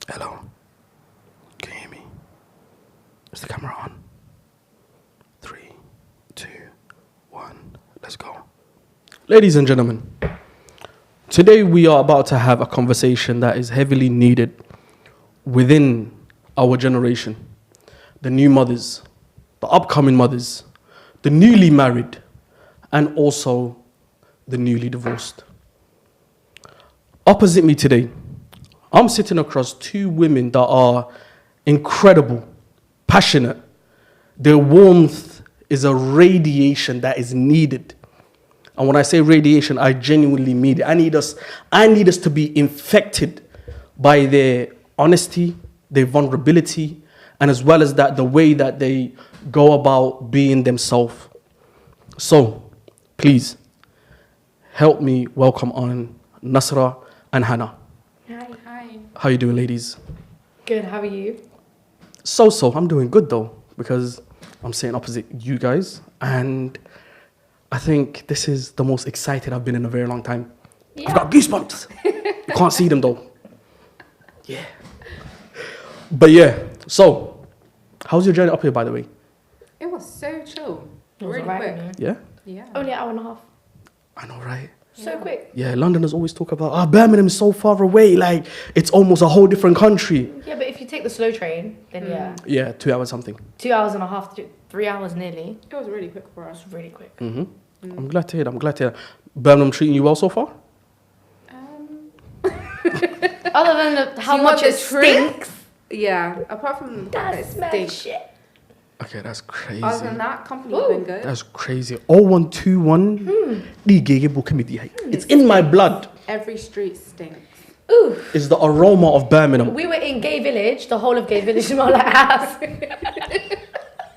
Hello. Can you hear me? Is the camera on? 3, 2, 1. Let's go. Ladies and gentlemen, today we are about to have a conversation that is heavily needed within our generation. The new mothers, the upcoming mothers, the newly married, and also the newly divorced. Opposite me today, I'm sitting across two women that are incredible, passionate. Their warmth is a radiation that is needed. And when I say radiation, I genuinely mean it. I need us to be infected by their honesty, their vulnerability, and as well as that, the way that they go about being themselves. So, please, help me welcome on Nasra and Hana. Hi. How you doing, ladies? Good, how are you? So, I'm doing good though, because I'm sitting opposite you guys, and I think this is the most excited I've been in a very long time. Yeah. I've got goosebumps. You can't see them though. Yeah. But yeah, so, how's your journey up here, by the way? It was so chill. It was Really alright, quick. Yeah? Yeah. Only an hour and a half. I know, right? So Yeah. quick. Yeah, Londoners always talk about, Birmingham is so far away, like, it's almost a whole different country. Yeah, but if you take the slow train, then yeah. Yeah, 2 hours something. 2 hours and a half, 3 hours nearly. It was really quick for us. That's really quick. I'm glad to hear that. Birmingham treating you well so far? Other than how you much want it the truth? stinks. Yeah. Apart from the fact that That's it mad stinks. shit. Okay, that's crazy. Other than that, company's Ooh. been good. That's crazy. 0121. It's in my blood. Every street stinks. Ooh, It's the aroma of Birmingham. we were in Gay Village, the whole of Gay Village smelled like ass.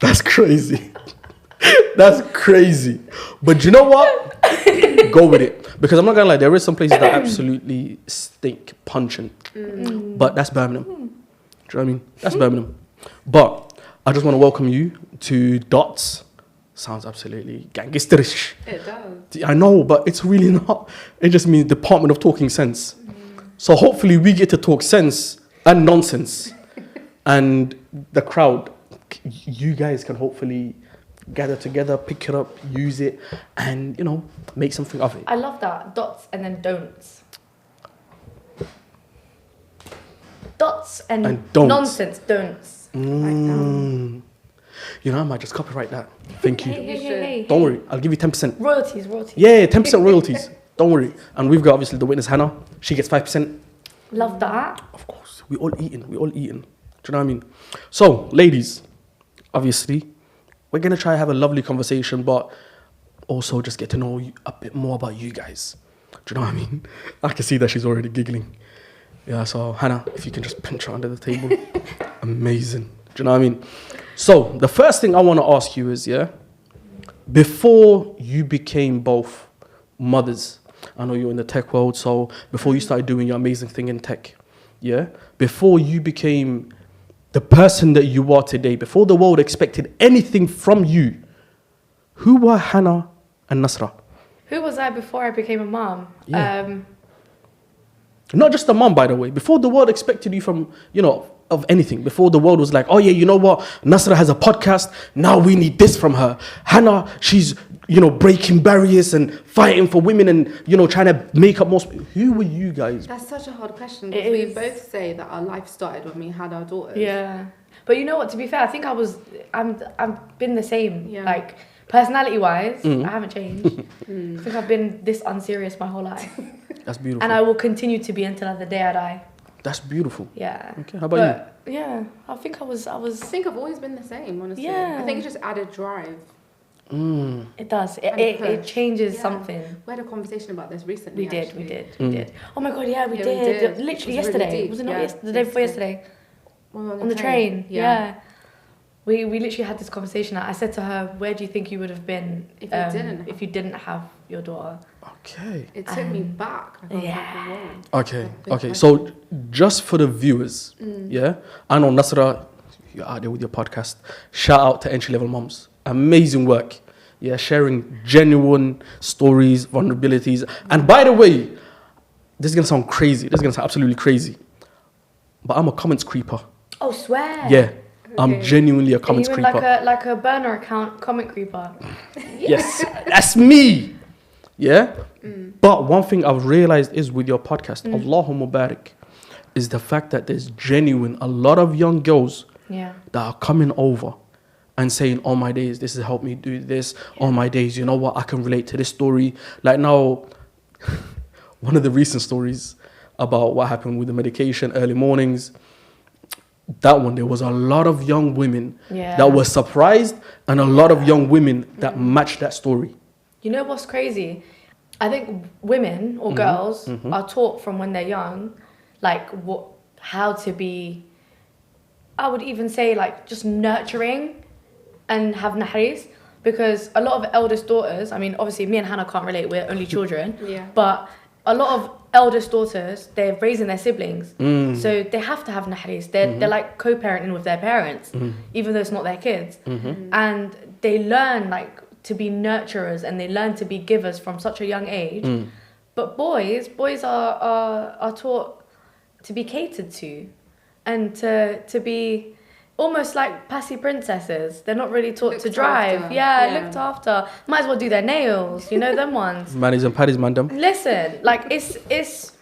That's crazy. That's crazy. But you know what? Go with it. Because I'm not gonna lie, there is some places that absolutely stink pungent. But that's Birmingham. Do you know what I mean? That's Birmingham. But I just want to welcome you to Dots. Sounds absolutely gangsterish. It does. I know, but it's really not. It just means Department of Talking Sense. So hopefully we get to talk sense and nonsense. And the crowd, you guys can hopefully gather together, pick it up, use it, and, you know, make something of it. I love that. Dots and then don'ts. Dots and don'ts. nonsense don'ts. You know, I might just copyright that. Thank you. Hey. Don't worry, I'll give you 10%. Royalties. Yeah, 10% royalties. Don't worry. And we've got obviously the witness Hana. She gets 5%. Love that. Of course, we all eating. Do you know what I mean? So, ladies, obviously, we're gonna try to have a lovely conversation, but also just get to know a bit more about you guys. Do you know what I mean? I can see that she's already giggling. Yeah, so Hannah, if you can just pinch her under the table. Amazing. Do you know what I mean? So, the first thing I want to ask you is, before you became both mothers, I know you're in the tech world, so before you started doing your amazing thing in tech, before you became the person that you are today, before the world expected anything from you, who were Hana and Nasra? Who was I before I became a mom? Yeah. Not just a mom, by the way. Before the world expected you from, of anything. Before the world was like, oh yeah, you know what? Nasra has a podcast. Now we need this from her. Hana, she's, breaking barriers and fighting for women and, trying to make up more. Who were you guys? That's such a hard question. It Because we is. both say that our life started when we had our daughters. Yeah. But you know what, to be fair, I think I've been the same. Yeah. Like, personality-wise, I haven't changed. I think I've been this unserious my whole life. That's beautiful. And I will continue to be until the day I die. That's beautiful. Yeah. Okay, how about you? Yeah, I think I think I've always been the same, honestly. Yeah. I think it just added drive. you? It does. And It push. changes Yeah. something. We had a conversation about this recently. We did. actually. Oh my god, yeah, we Yeah, we did. did. Literally It was really yesterday. deep. Was it not Yeah, the day before yesterday? Well, On the train. Yeah. We literally had this conversation. I said to her, where do you think you would have been If you didn't have your daughter? Okay. It took me back. Like, I was Yeah. like, whoa. Okay. So just for the viewers, I know Nasra, you're out there with your podcast. Shout out to entry level moms. Amazing work. Yeah, sharing genuine stories, vulnerabilities. And by the way, this is gonna sound crazy. This is gonna sound absolutely crazy. but I'm a comments creeper. Oh, swear. Yeah, I'm Okay. genuinely a Are comments you in creeper. like a burner account comment creeper? Yes, that's me. Yeah. But one thing I've realized is with your podcast, Allahumma barik, is the fact that there's a lot of young girls Yeah. that are coming over and saying, "Oh my days, this has helped me do this. Oh my days, you know what? I can relate to this story." Like now, one of the recent stories about what happened with the medication, early mornings. That one, there was a lot of young women Yeah. that were surprised, and a lot of young women that matched that story. You know what's crazy? I think women or girls are taught from when they're young, like how to be, I would even say like just nurturing and have nahris, because a lot of eldest daughters, I mean, obviously me and Hannah can't relate, we're only children, Yeah. but a lot of eldest daughters, they're raising their siblings, so they have to have nahris. They're like co-parenting with their parents, even though it's not their kids, and they learn like to be nurturers and they learn to be givers from such a young age. But boys are taught to be catered to, and to be almost like passy princesses. They're not really taught to Looked drive. after. Yeah, Yeah. looked after. Might as well do their nails. You know them ones. Mannies and paddies, man, them. Listen, like it's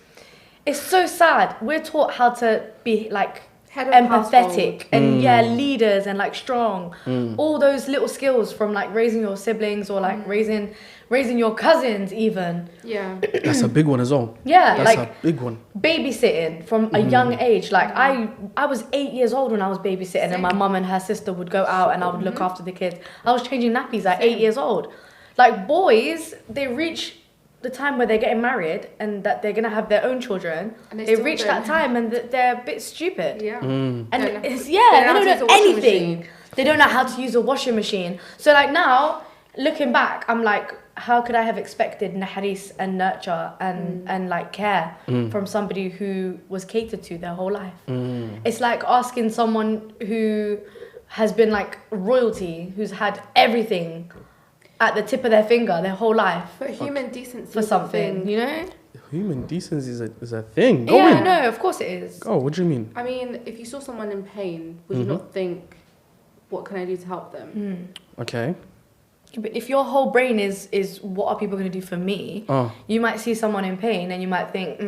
so sad. We're taught how to be like Head of empathetic household. and leaders and like strong. All those little skills from like raising your siblings or like raising your cousins even. Yeah. That's a big one as well. Yeah, That's like a big one. babysitting from a young age. Like I was 8 years old when I was babysitting, and my mum and her sister would go out and I would look after the kids. I was changing nappies at 8 years old. Like boys, they reach the time where they're getting married and that they're gonna have their own children. And they They still reach don't. that time and they're a bit stupid. Yeah. And Don't know- it's, they they don't don't know how to know use a washing anything. machine. They don't know how to use a washing machine. So like now, looking back, I'm like, how could I have expected nahris and nurture and like care from somebody who was catered to their whole life? It's like asking someone who has been like royalty, who's had everything at the tip of their finger their whole life But human decency for is a something, thing. you know? Human decency is a thing. Go Yeah, in. no, of course it is. Oh, what do you mean? I mean, if you saw someone in pain, would you not think, what can I do to help them? Okay. But if your whole brain is what are people going to do for me, Oh. you might see someone in pain and you might think,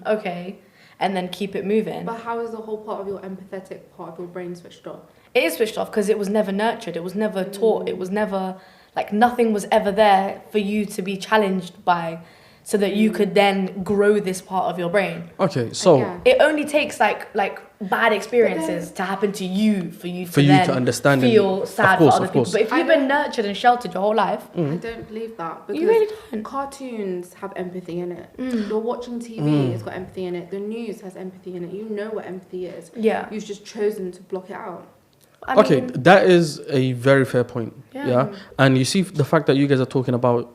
okay, and then keep it moving. But how is the whole part of your empathetic part of your brain switched off? It is switched off because it was never nurtured. It was never taught. It was never, like, nothing was ever there for you to be challenged by so that you could then grow this part of your brain. Okay, so Yeah. It only takes like bad experiences to happen to you for you to then understand and- feel sad of course, for other of people. course. But if you've been nurtured and sheltered your whole life, I don't believe that. Because you really don't. cartoons have empathy in it. You're watching TV, it's got empathy in it. The news has empathy in it. You know what empathy is. Yeah. You've just chosen to block it out. I okay, mean, that is a very fair point. Yeah. Yeah. And you see the fact that you guys are talking about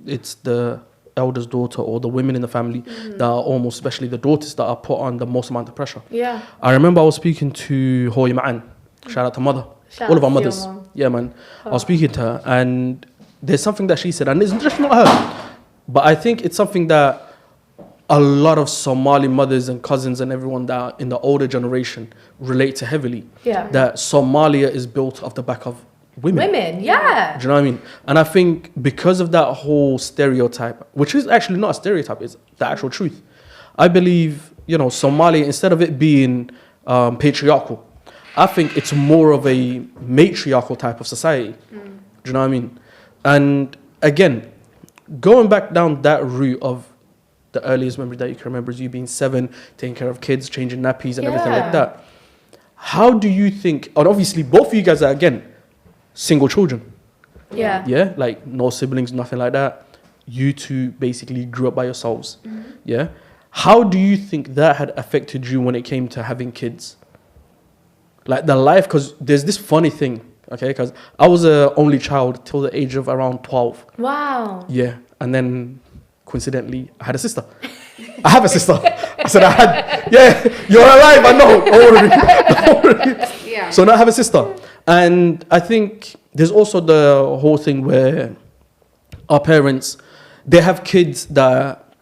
it's the eldest daughter or the women in the family that are almost, especially the daughters, that are put on the most amount of pressure. yeah. I remember I was speaking to Hoy Ma'an. Shout out to mother. Shout All of out our to your mothers. mom. Yeah, man. I was speaking to her and there's something that she said, and it's just not her. But I think it's something that a lot of Somali mothers and cousins and everyone that are in the older generation relate to heavily. Yeah. That Somalia is built off the back of women. Women, yeah. Do you know what I mean? And I think because of that whole stereotype, which is actually not a stereotype, it's the actual truth. I believe, Somalia, instead of it being patriarchal, I think it's more of a matriarchal type of society. Do you know what I mean? And again, going back down that route of the earliest memory that you can remember is you being 7, taking care of kids, changing nappies and everything Yeah. like that. How do you think, and obviously both of you guys are, again, single children. Yeah. Yeah, like no siblings, nothing like that. You two basically grew up by yourselves. Yeah. How do you think that had affected you when it came to having kids? Like the life, because there's this funny thing, okay? Because I was a only child till the age of around 12. Wow. Yeah. And then coincidentally, I had a sister. I have a sister. I said yeah, you're alive, I know. Don't worry. Don't worry. Yeah. So now I have a sister. And I think there's also the whole thing where our parents, they have kids that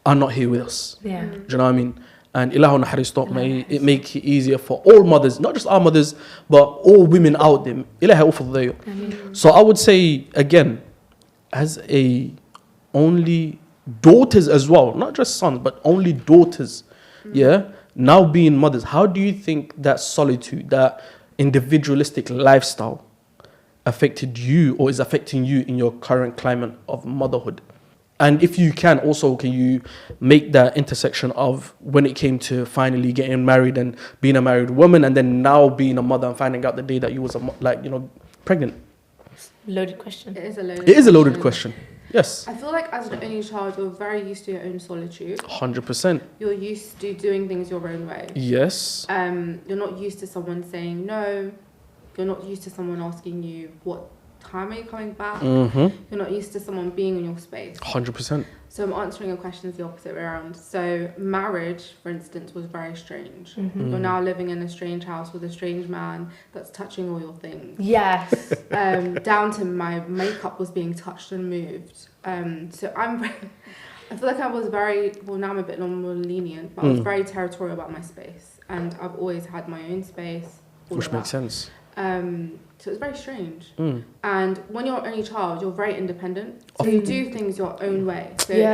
are not here with us. Yeah. Do you know what I mean? And ilahu naxariisto, may it make it easier for all mothers, not just our mothers, but all women out there. Ilahi ufaddayo. So I would say, again, as a only daughters as well, not just sons, but only daughters, yeah, now being mothers, how do you think that solitude, that individualistic lifestyle affected you or is affecting you in your current climate of motherhood? And if you can, also, can you make that intersection of when it came to finally getting married and being a married woman, and then now being a mother and finding out the day that you was pregnant? Loaded question. It is a loaded. It is a loaded question. Yes. I feel like as an only child, you're very used to your own solitude. 100%. You're used to doing things your own way. Yes. You're not used to someone saying no. You're not used to someone asking you what time are you coming back. You're not used to someone being in your space. 100%. So I'm answering your questions the opposite way around. So marriage, for instance, was very strange. You're now living in a strange house with a strange man that's touching all your things. Yes. Down to my makeup was being touched and moved. So I feel like I was now I'm a bit more lenient, but I was very territorial about my space. And I've always had my own space. Which makes sense. So it's very strange. And when you're an only child, you're very independent. So you do things your own way. So if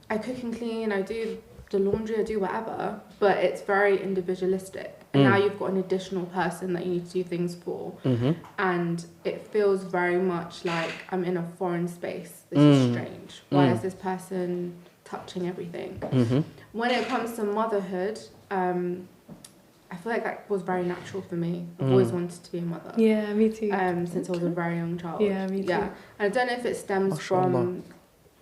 I cook and clean, I do the laundry, I do whatever, but it's very individualistic. And now you've got an additional person that you need to do things for. And it feels very much like I'm in a foreign space. This is strange. Why is this person touching everything? When it comes to motherhood, I feel like that was very natural for me. I've always wanted to be a mother. Yeah, me too. Since I was a very young child. Yeah, me too. Yeah, and I don't know if it stems from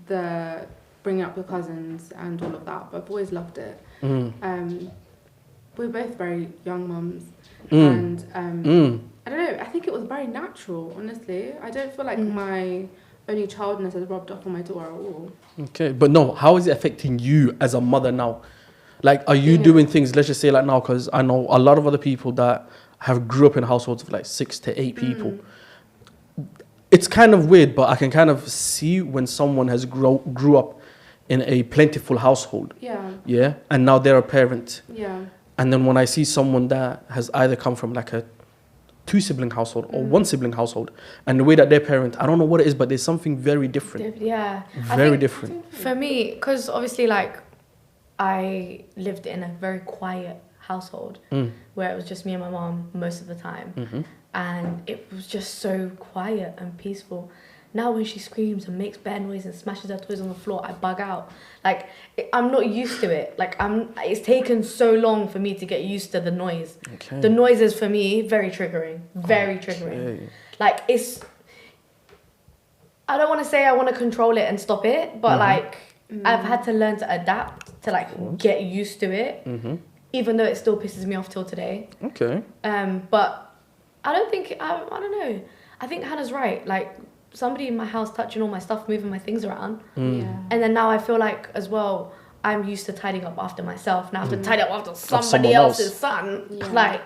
the bringing up your cousins and all of that, but I've always loved it. We're both very young mums, and I don't know. I think it was very natural. Honestly, I don't feel like my only childness has rubbed off on my daughter at all. Okay, but no, how is it affecting you as a mother now? Like, are you doing things, let's just say like now, because I know a lot of other people that have grew up in households of like 6 to 8 people. It's kind of weird, but I can kind of see when someone has grew up in a plentiful household. Yeah. And now they're a parent. Yeah. And then when I see someone that has either come from like a 2-sibling household or 1-sibling household, and the way that they're parent, I don't know what it is, but there's something very different. Yeah. Very different. For me, because obviously like, I lived in a very quiet household where it was just me and my mom most of the time. And it was just so quiet and peaceful. Now when she screams and makes bad noise and smashes her toys on the floor, I bug out. Like, I'm not used to it. Like, it's taken so long for me to get used to the noise. The noise is, for me, very triggering. Very triggering. Like, I don't want to say I want to control it and stop it, but like, I've had to learn to adapt, to like get used to it, even though it still pisses me off till today. Okay. But I don't think, I don't know. I think Hannah's right. Like, somebody in my house touching all my stuff, moving my things around. And then now I feel like, as well, I'm used to tidying up after myself. Now I have to tidy up after somebody else's son. Like,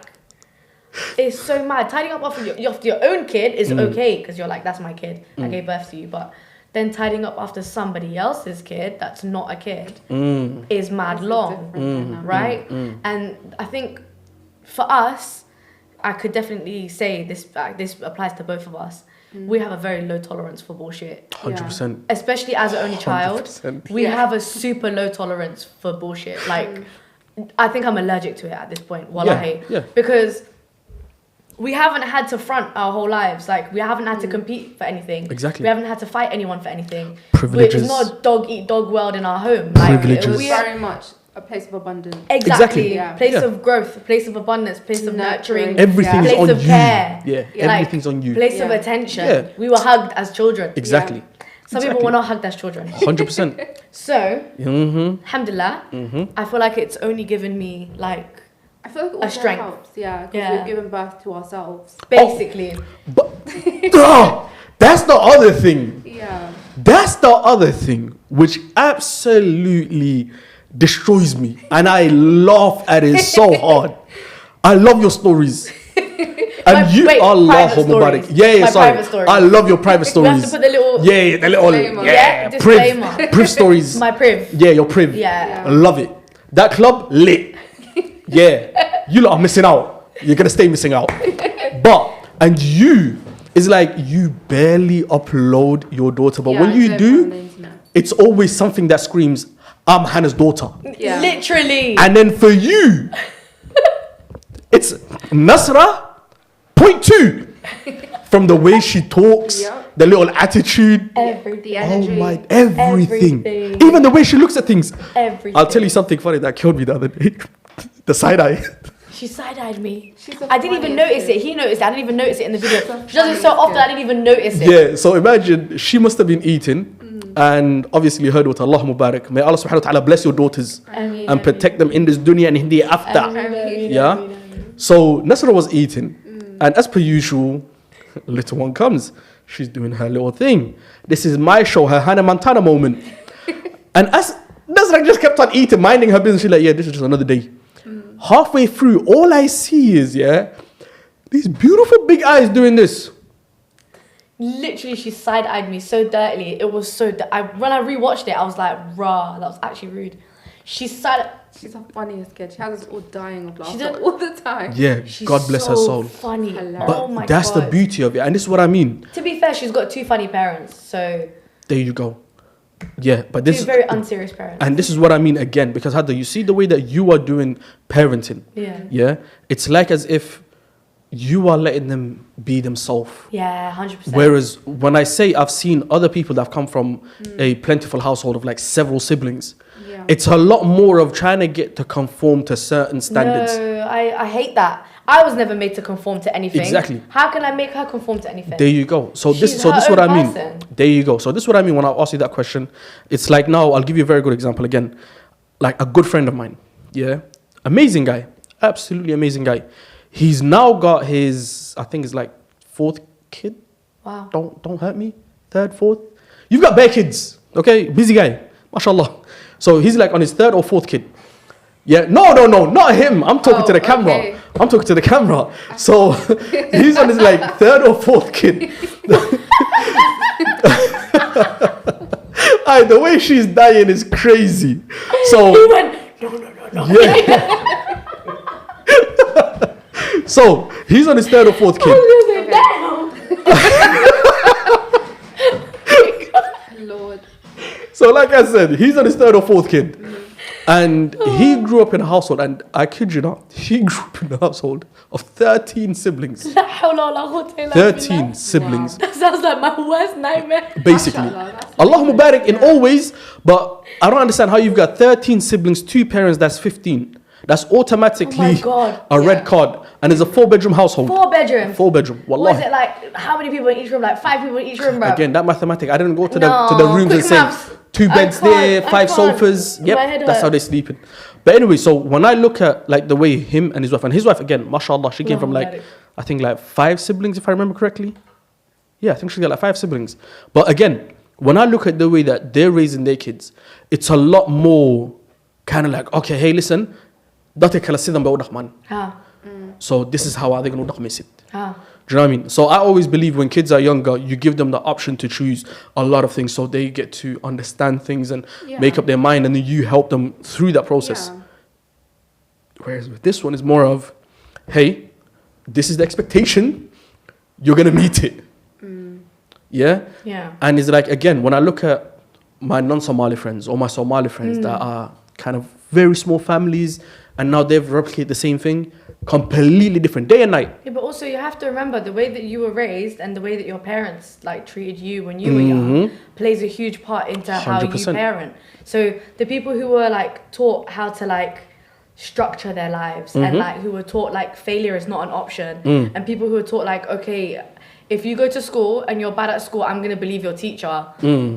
it's so mad. Tidying up after your own kid is okay, because you're like, that's my kid. I gave birth to you. But then tidying up after somebody else's kid that's not a kid is mad long, right? And I think for us, I could definitely say this applies to both of us. We have a very low tolerance for bullshit. 100%. Especially as an only child, 100%. we have a super low tolerance for bullshit. Like, I think I'm allergic to it at this point, wallahi. Because we haven't had to front our whole lives. Like, we haven't had to compete for anything. Exactly. We haven't had to fight anyone for anything. Privileges. It's not a dog-eat-dog world in our home. Like, Privileges. We very much a place of abundance. Exactly. Yeah. Place of growth, place of abundance, place of nurturing. Everything is place on of you. care. Everything's on you. Place of attention. Yeah. We were hugged as children. Exactly. Some people were not hugged as children. 100%. So, alhamdulillah, I feel like it's only given me like I feel like it also strength. helps, because we've given birth to ourselves. Basically. But that's the other thing. Yeah. That's the other thing, which absolutely destroys me. And I laugh at it so hard. I love your stories. And you are Allahu Mubarak. Yeah, sorry. I love your private stories. We have to put the little... disclaimer. Disclaimer. Priv stories. My priv. Yeah, your priv. Yeah. I love it. That club lit. Yeah, you lot are missing out. You're gonna stay missing out. And you, it's like you barely upload your daughter, but when you do, it's always something that screams, "I'm Hannah's daughter." Yeah. Literally. And then for you, it's Nasra, point 2. From the way she talks, the little attitude, everything. Oh my, everything. Even the way she looks at things. Everything. I'll tell you something funny that killed me the other day. The side eye. She side-eyed me. I didn't even notice it. He noticed it. I didn't even notice it in the video. She does it so often, I didn't even notice it. Yeah, so imagine, she must have been eating, and obviously her daughter, Allah Mubarak. May Allah subhanahu wa ta'ala bless your daughters and protect them in this dunya and in the after. Yeah? So Nasra was eating, and as per usual, little one comes. She's doing her little thing. This is my show, her Hannah Montana moment. And as Nasra just kept on eating, minding her business, she's like, yeah, this is just another day. Halfway through, all I see is, these beautiful big eyes doing this. Literally, she side-eyed me so dirtily. It was so... when I rewatched it, I was like, rah, that was actually rude. She's the funniest kid. She has us all dying of laughter all the time. Yeah, God bless her soul. Funny. But that's the beauty of it, and this is what I mean. To be fair, she's got 2 funny parents, so... There you go. Yeah, but this 2 very unserious parents. And this is what I mean again, because Hada, you see the way that you are doing parenting. Yeah. It's like as if you are letting them be themselves. Yeah, 100%. Whereas when I say I've seen other people that have come from a plentiful household of like several siblings, it's a lot more of trying to get to conform to certain standards. No, I hate that. I was never made to conform to anything. Exactly. How can I make her conform to anything? There you go. So this is what I mean. There you go. So this is what I mean when I ask you that question. It's like now, I'll give you a very good example again. Like a good friend of mine. Yeah. Amazing guy. Absolutely amazing guy. He's now got his, I think it's like 4th kid. Wow. Don't hurt me. 3rd, 4th. You've got bare kids. Okay. Busy guy. MashaAllah. So he's like on his 3rd or 4th kid. Yeah, no, not him. I'm talking to the camera. Okay. I'm talking to the camera. So he's on his like 3rd or 4th kid. The way she's dying is crazy. So he went, no. Yeah. So he's on his 3rd or 4th kid. Lord. So like I said, he's on his 3rd or 4th kid. And he grew up in a household, and I kid you not, he grew up in a household of 13 siblings. 13 siblings. Wow. That sounds like my worst nightmare. Basically. Allah Mubarak in all ways, but I don't understand how you've got 13 siblings, 2 parents, that's 15. That's automatically a red card. And it's a 4-bedroom household. 4 bedrooms. 4 bedroom. Wallahi. What is it like? How many people in each room? Like 5 people in each room, bro? Again, that mathematic. I didn't go to the rooms and say 2 beds there, 5 sofas. Yep, that's how they're sleeping. But anyway, so when I look at like the way him and his wife again, mashallah, she came from like, I think like 5 siblings if I remember correctly. Yeah, I think she got like 5 siblings. But again, when I look at the way that they're raising their kids, it's a lot more kind of like, okay, hey, listen, so this is how are they going to miss it. Do you know what I mean? So I always believe when kids are younger, you give them the option to choose a lot of things, so they get to understand things and make up their mind, and then you help them through that process. Whereas with this one, it's more of, hey, this is the expectation, you're going to meet it. Yeah? And it's like, again, when I look at my non-Somali friends or my Somali friends that are kind of very small families, and now they've replicated the same thing, completely different, day and night. Yeah, but also you have to remember the way that you were raised and the way that your parents like treated you when you were young plays a huge part into 100%. How you parent. So the people who were like taught how to like structure their lives and like who were taught like failure is not an option, and people who were taught like, okay, if you go to school and you're bad at school, I'm gonna believe your teacher.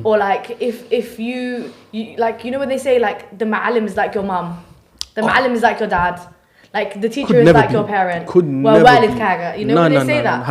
Or like if you like, you know when they say like the ma'alim is like your mum, the ma'alim is like your dad, like the teacher is like your parent. Walid kaga, you know when they say that.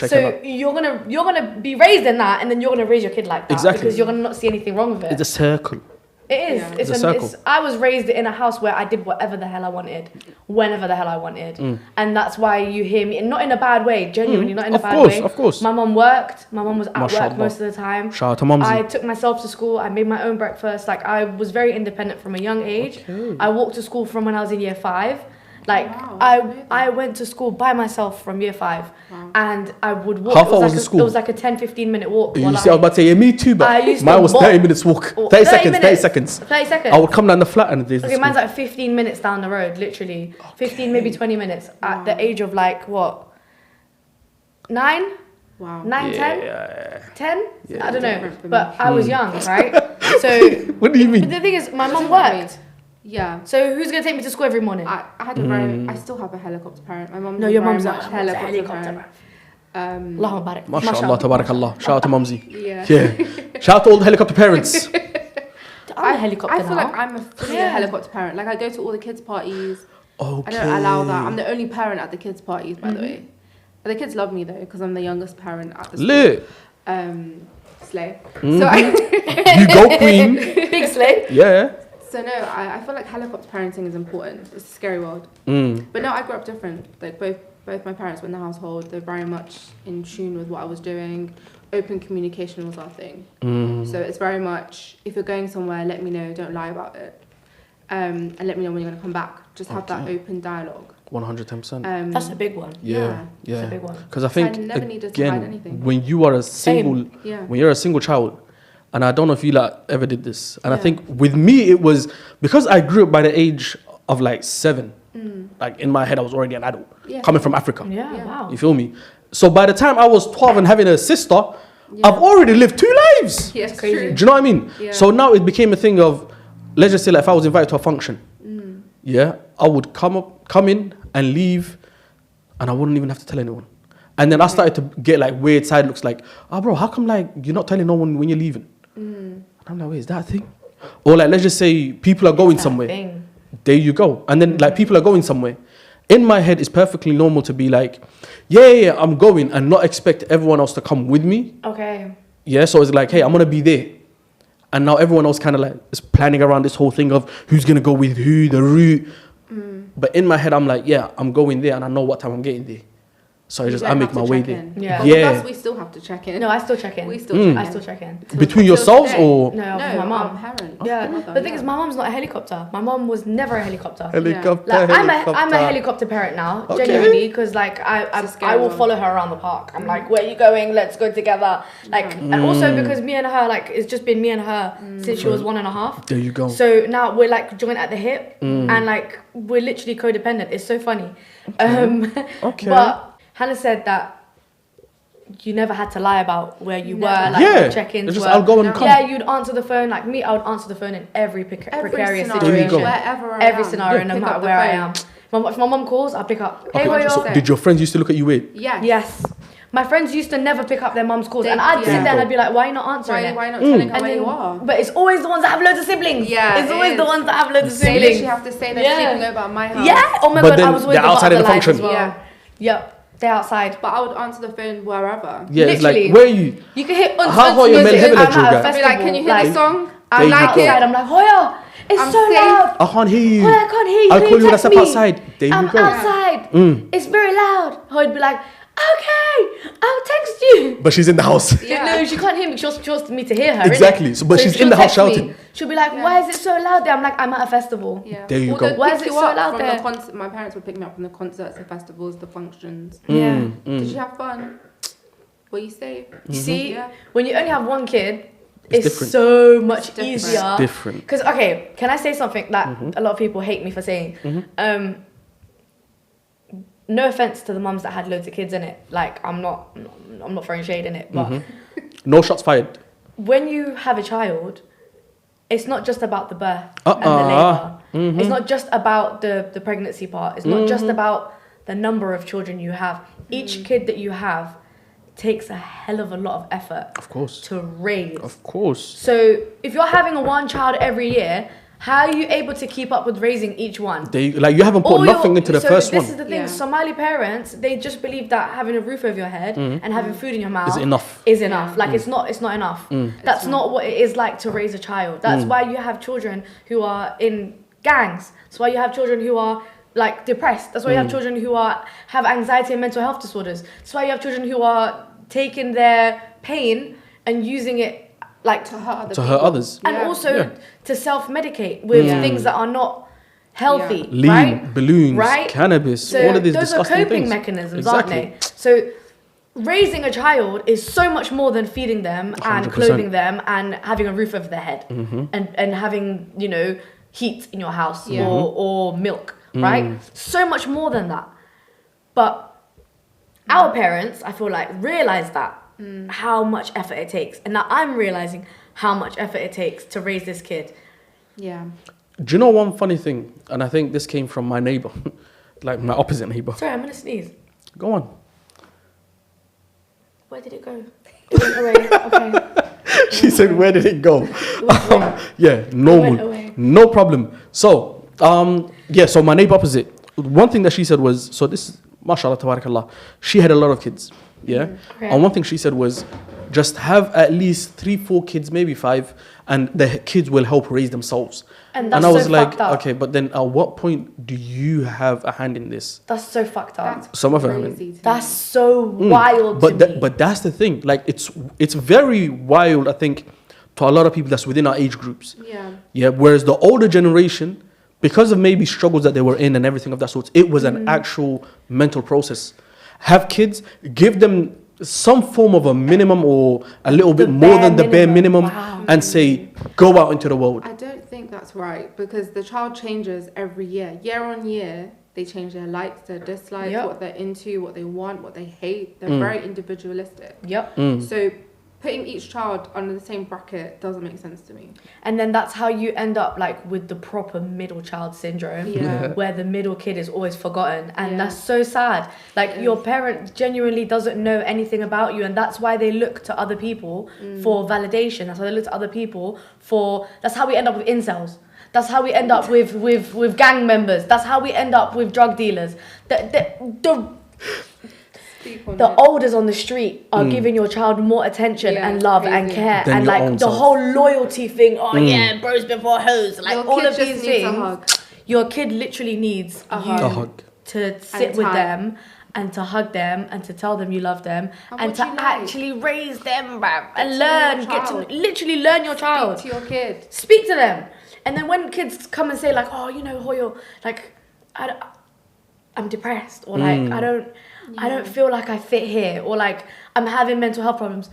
So you're gonna be raised in that, and then you're gonna raise your kid like that. Exactly. Because you're gonna not see anything wrong with it. It's a circle. It is. Yeah. It's a a circle. I was raised in a house where I did whatever the hell I wanted, whenever the hell I wanted, and that's why you hear me, and not in a bad way, genuinely, not in a bad way. Of course. My mum worked. My mum was at Mashallah. work most of the time. Shout out to Mumsy. I took myself to school. I made my own breakfast. Like, I was very independent from a young age. Okay. I walked to school from when I was in year 5. Like, Wow, I went to school by myself from year 5, and I would walk. How far it was the like school? It was like a 10-15 minute walk. You while see, I was about to say, yeah, me too, I but used mine to was walk. 30 minutes walk. Or 30 seconds, 30 minutes. seconds. 30 seconds. I would come down the flat and there's the Okay, school. mine's like 15 minutes down the road, literally. 15, maybe 20 minutes at the age of like, what? 9? Wow. 9, 10? Yeah. 10? I don't know. Different for me. But I was young, right? So What do you mean? the thing is, my mum different for me. worked. Yeah. So who's going to take me to school every morning? I had a very. I still have a helicopter parent. My mum. No, your mum's a much helicopter parent. Allahumma barik. MashaAllah, tabarakallah. Shout out to Mumsy. Yeah. Yeah. Shout out to all the helicopter parents. I'm a helicopter I feel now. like I'm a fully Yeah. helicopter parent. Like, I go to all the kids' parties. Okay. I don't allow that. I'm the only parent at the kids' parties, by the way. But the kids love me though, because I'm the youngest parent at the school. Lit. Slay. Mhm. So You go, queen. Big slave. Yeah. So no, I feel like helicopter parenting is important. It's a scary world. But no, I grew up different. Like both my parents were in the household. They're very much in tune with what I was doing. Open communication was our thing. So it's very much, if you're going somewhere, let me know. Don't lie about it. And let me know when you're going to come back. Just have that open dialogue. 110%. That's a big one. Yeah. That's a big one. Because I think, I never needed to hide again, anything. when you are a single, Yeah. when you're a single child, and I don't know if you like ever did this, and I Yeah. think with me it was because I grew up by the age of like 7. Like in my head, I was already an adult, Yeah. coming from Africa. Yeah, Yeah. wow. You feel me? So by the time I was 12 and having a sister, Yeah. I've already lived 2 lives. Yeah, it's crazy. true. Do you know what I mean? Yeah. So now it became a thing of, let's just say, like if I was invited to a function, yeah, I would come in and leave, and I wouldn't even have to tell anyone. And then I started to get like weird side looks, like, oh bro, how come like you're not telling no one when you're leaving? And I'm like, wait, is that a thing? Or like, let's just say people are going That somewhere. thing. There you go. And then like people are going somewhere. In my head, it's perfectly normal to be like, yeah, I'm going, and not expect everyone else to come with me. Okay. Yeah, so it's like, hey, I'm gonna be there. And now everyone else kind of like is planning around this whole thing of who's gonna go with who, the route. But in my head, I'm like, yeah, I'm going there and I know what time I'm getting there. So You I don't make have my to way check there. in. Yeah. But Yeah. with us, we still have to check in. No, I still check in. We still check in. I still check in. Between Till yourselves today. or No, No, with my mum. our parents. Yeah. Mother, The thing yeah. is, my mum's not a helicopter. My mum was never a helicopter. helicopter? Like, I'm a helicopter. helicopter parent now, Okay. genuinely, because like It's a I scary will one. follow her around the park. I'm like, where are you going? Let's go together. Like, and also because me and her, like, it's just been me and her since she was 1.5. There you go. So now we're like joined at the hip, and like we're literally codependent. It's so funny. Okay. But Hannah said that you never had to lie about where you were, like Yeah. your check-ins It's just, were. I'll go and come. Yeah, you'd answer the phone. Like me, I would answer the phone in every precarious scenario, There you go. situation. wherever I Every am, scenario, no pick matter up the where I phone. am. If my mum calls, I'll pick up. Hey, Okay, Hoyo. so did your friends used to look at you weird? Yeah. Yes. My friends used to never pick up their mum's calls, They- and I'd sit yeah. there and I'd be like, why are you not answering it? Why not telling her And where then, you are? but it's always the ones that have loads of siblings. Yeah, it's it always the is. ones that have loads of They siblings. literally have to say they're Yeah. sleeping over at my house. Yeah. Oh my But god, then I was always they're the outside butt of the life as function. well. Yeah. Yep. They're outside. But I would answer the phone wherever. Yeah, it's like, Literally. where are you? You can hit How high your music. level I'm level at a guy? I'd be like, can you hear festival, the song? I'm There you outside. go. I'm like, Hoya, it's I'm so safe. loud. I can't hear you. Hoya, I can't hear you. I'll Can call you when I text step me? outside. There I'm you go. outside. It's very loud. Hoya'd be like, okay, I'll text you. But she's in the house. Yeah. No, she can't hear me. She wants me to hear her. Exactly. innit? So, but she's she'll in the house text me. shouting. She'll be like, why is it so loud there? I'm like, I'm at a festival. Yeah. There you Or go. they'd Why pick is it you so up loud from there? the concert. My parents would pick me up from the concerts, the festivals, the functions. Yeah. Did you have fun? Were you safe? You see, Yeah. when you only have one kid, It's it's different. so much different. easier. It's different. Because, okay, can I say something that a lot of people hate me for saying? No offense to the mums that had loads of kids in it. Like, I'm not throwing shade in it. But No shots fired. when you have a child, it's not just about the birth and the labor. It's not just about the pregnancy part. It's not just about the number of children you have. Each kid that you have takes a hell of a lot of effort Of course. to raise. Of course. So if you're having one child every year, How are you able to keep up with raising each one? You haven't put nothing into the first one. This is the thing. Somali parents, they just believe that having a roof over your head and having food in your mouth is enough. Like it's not enough. That's not what it is like to raise a child. That's why you have children who are in gangs. That's why you have children who are like depressed. That's why you have children who have anxiety and mental health disorders. That's why you have children who are taking their pain and using it like to hurt others. And also to self-medicate with things that are not healthy. Lean, right? balloons, right? Cannabis, so all of these those are disgusting coping things. mechanisms, aren't they? So raising a child is so much more than feeding them and 100%. clothing them and having a roof over their head and having, you know, heat in your house or milk, right? So much more than that. But our parents, I feel like, realize that. How much effort it takes. And now I'm realizing how much effort it takes to raise this kid. Yeah. Do you know one funny thing? And I think this came from my neighbor, like my opposite neighbor. Sorry, I'm gonna sneeze. Go on. Where did it go? It went away. Okay. She said, where did it go? Yeah, It went normal. away. No problem. So, so my neighbor opposite, one thing that she said was, so this, mashallah, tabarakallah, she had a lot of kids. Yeah. Okay. And one thing she said was, just have at least 3-4 kids, maybe 5, and the kids will help raise themselves. And that's I was so like, fucked up. okay, but then at what point do you have a hand in this? That's so fucked up. That's Some of it, I crazy mean. to That's me. so wild to me. But that's the thing. Like it's very wild, I think, to a lot of people that's within our age groups. Yeah. Yeah. Whereas the older generation, because of maybe struggles that they were in and everything of that sort, it was an actual mental process. Have kids, give them some form of a minimum or a little bit more than the bare minimum, and say, go out into the world. I don't think that's right, because the child changes every year. Year on year, they change their likes, their dislikes, what they're into, what they want, what they hate. They're very individualistic. So putting each child under the same bracket doesn't make sense to me. And then that's how you end up like with the proper middle child syndrome, where the middle kid is always forgotten. And that's so sad. Like your parent genuinely doesn't know anything about you, and that's why they look to other people for validation. That's why they look to other people for, that's how we end up with incels. That's how we end up with gang members. That's how we end up with drug dealers. The elders on the street are giving your child more attention and love and care Than and your like own the self. whole loyalty thing. Oh yeah, bros before hoes. Like Your all kid of just these needs a things. hug. Your kid literally needs A you hug. to sit with time. them and to hug them and to tell them you love them and to what you like. actually raise them, bruv, and to learn. your Get to child. literally learn your child. Speak to your kid. Speak to them. And then when kids come and say like, oh, you know, Hoyo, like, I'm depressed, or like, I don't feel like I fit here, or like, I'm having mental health problems.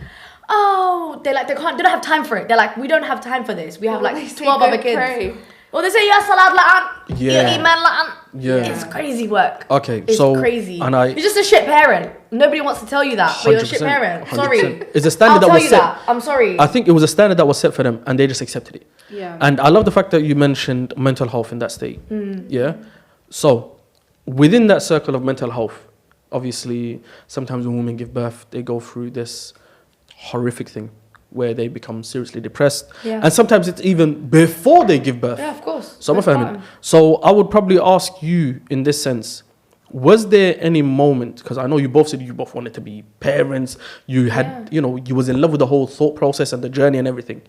Oh, they don't have time for it. They're like, we don't have time for this. We have They like say 12 go other kids. pray. Or they say, ya salat la'an, Yeah. ya iman la'an. Yeah. It's crazy work. Okay, It's so crazy. and You're just a shit parent. Nobody wants to tell you that, but you're a shit 100%, parent. 100%. Sorry. It's a standard I'll that tell was you set. that. I'm sorry. I think it was a standard that was set for them, and they just accepted it. Yeah. And I love the fact that you mentioned mental health in that state. Yeah. So within that circle of mental health, obviously, sometimes when women give birth, they go through this horrific thing where they become seriously depressed. Yeah. And sometimes it's even before they give birth. Yeah, of course. So, Postpartum. so I would probably ask you in this sense, was there any moment, because I know you both said you both wanted to be parents, you had, you know, you was in love with the whole thought process and the journey and everything.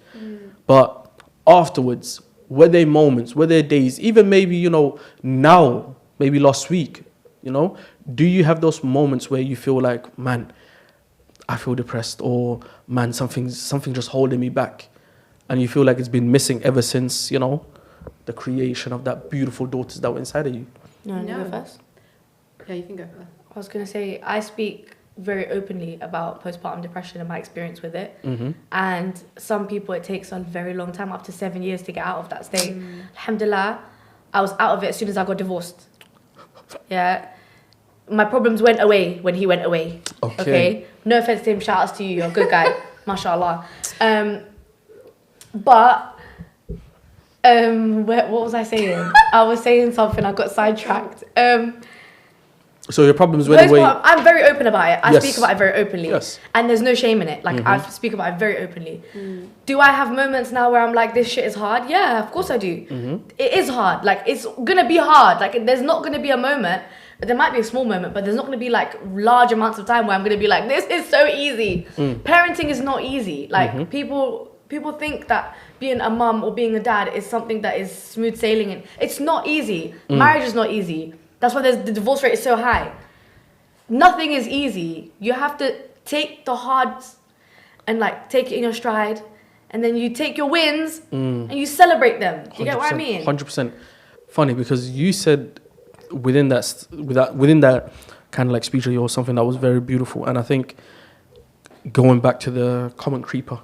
But afterwards, were there moments, were there days, even maybe, you know, now, maybe last week, you know, do you have those moments where you feel like, man, I feel depressed, or man, something just holding me back, and you feel like it's been missing ever since, you know, the creation of that beautiful daughters that were inside of you? No, No. go first. Yeah, you can go first. I was going to say, I speak very openly about postpartum depression and my experience with it. And some people, it takes a very long time, up to 7 years to get out of that state. Alhamdulillah, I was out of it as soon as I got divorced. Yeah. My problems went away when he went away. Okay. No offense to him, shout outs to you, you're a good guy. MashaAllah. What was I saying? I was saying something, I got sidetracked. So your problems went away. I'm very open about it. I Yes. speak about it very openly. Yes. And there's no shame in it. Like, I speak about it very openly. Do I have moments now where I'm like, this shit is hard? Yeah, of course I do. It is hard. Like, it's gonna be hard. Like, there's not gonna be a moment, but there might be a small moment, but there's not gonna be like large amounts of time where I'm gonna be like, this is so easy. Parenting is not easy. Like, people think that being a mum or being a dad is something that is smooth sailing, and it's not easy. Marriage is not easy. That's why the divorce rate is so high. Nothing is easy. You have to take the hards and like take it in your stride, and then you take your wins and you celebrate them. Do you get what I mean? 100%. Funny because you said within that kind of like speech of yours something that was very beautiful, and I think going back to the common creeper.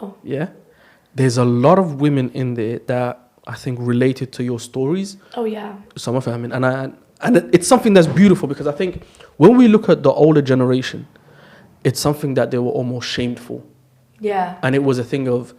Oh. Yeah, there's a lot of women in there that I think related to your stories. Oh yeah. Some of them, and it's something that's beautiful because I think when we look at the older generation, it's something that they were almost shamed for. Yeah. And it was a thing of,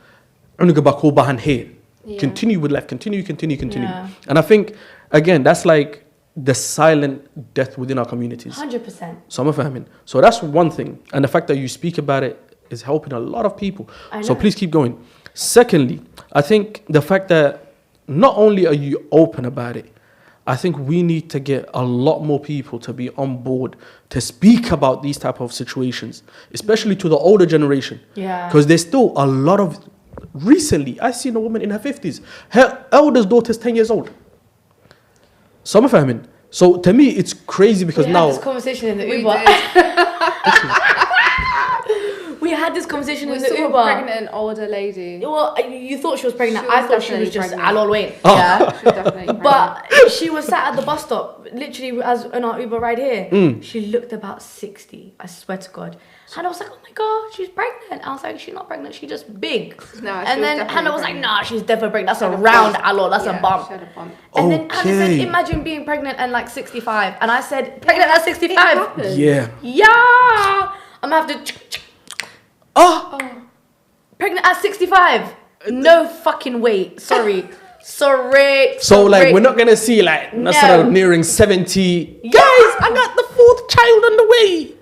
here. Yeah. Continue with life, continue. Yeah. And I think, again, that's like the silent death within our communities. 100%. Some of them. So that's one thing. And the fact that you speak about it is helping a lot of people. I So know. please keep going. Secondly, I think the fact that not only are you open about it, I think we need to get a lot more people to be on board to speak about these type of situations, especially to the older generation. Yeah. Because there's still a lot of... Recently, I seen a woman in her 50s. Her eldest daughter's 10 years old. Some of them. So to me, it's crazy because We now... had this conversation in the We Uber. did. We had this conversation We in the saw a Uber. pregnant older lady. Well, you thought she was pregnant. She I was thought she was definitely just pregnant. Alol Wayne. Oh. Yeah. She was definitely pregnant. But she was sat at the bus stop, literally as on our Uber ride here. She looked about 60. I swear to God. And I was like, oh my God, she's pregnant. I was like, she's not pregnant. She's just big. Nah, she and was then definitely Hannah was like, pregnant. nah, she's definitely pregnant. That's a She had a round bump. Alol. That's Yeah, a bump. she had a bump. And then Hannah said, Okay. imagine being pregnant and like 65. And I said, pregnant at It 65? happens. Yeah. Yeah. I'm gonna have to... Oh! Pregnant at 65? No fucking way. Sorry. Sorry. So like Sorry. we're not gonna see like No. Nasra nearing 70. Yeah. Guys, I got the 4th child on the way.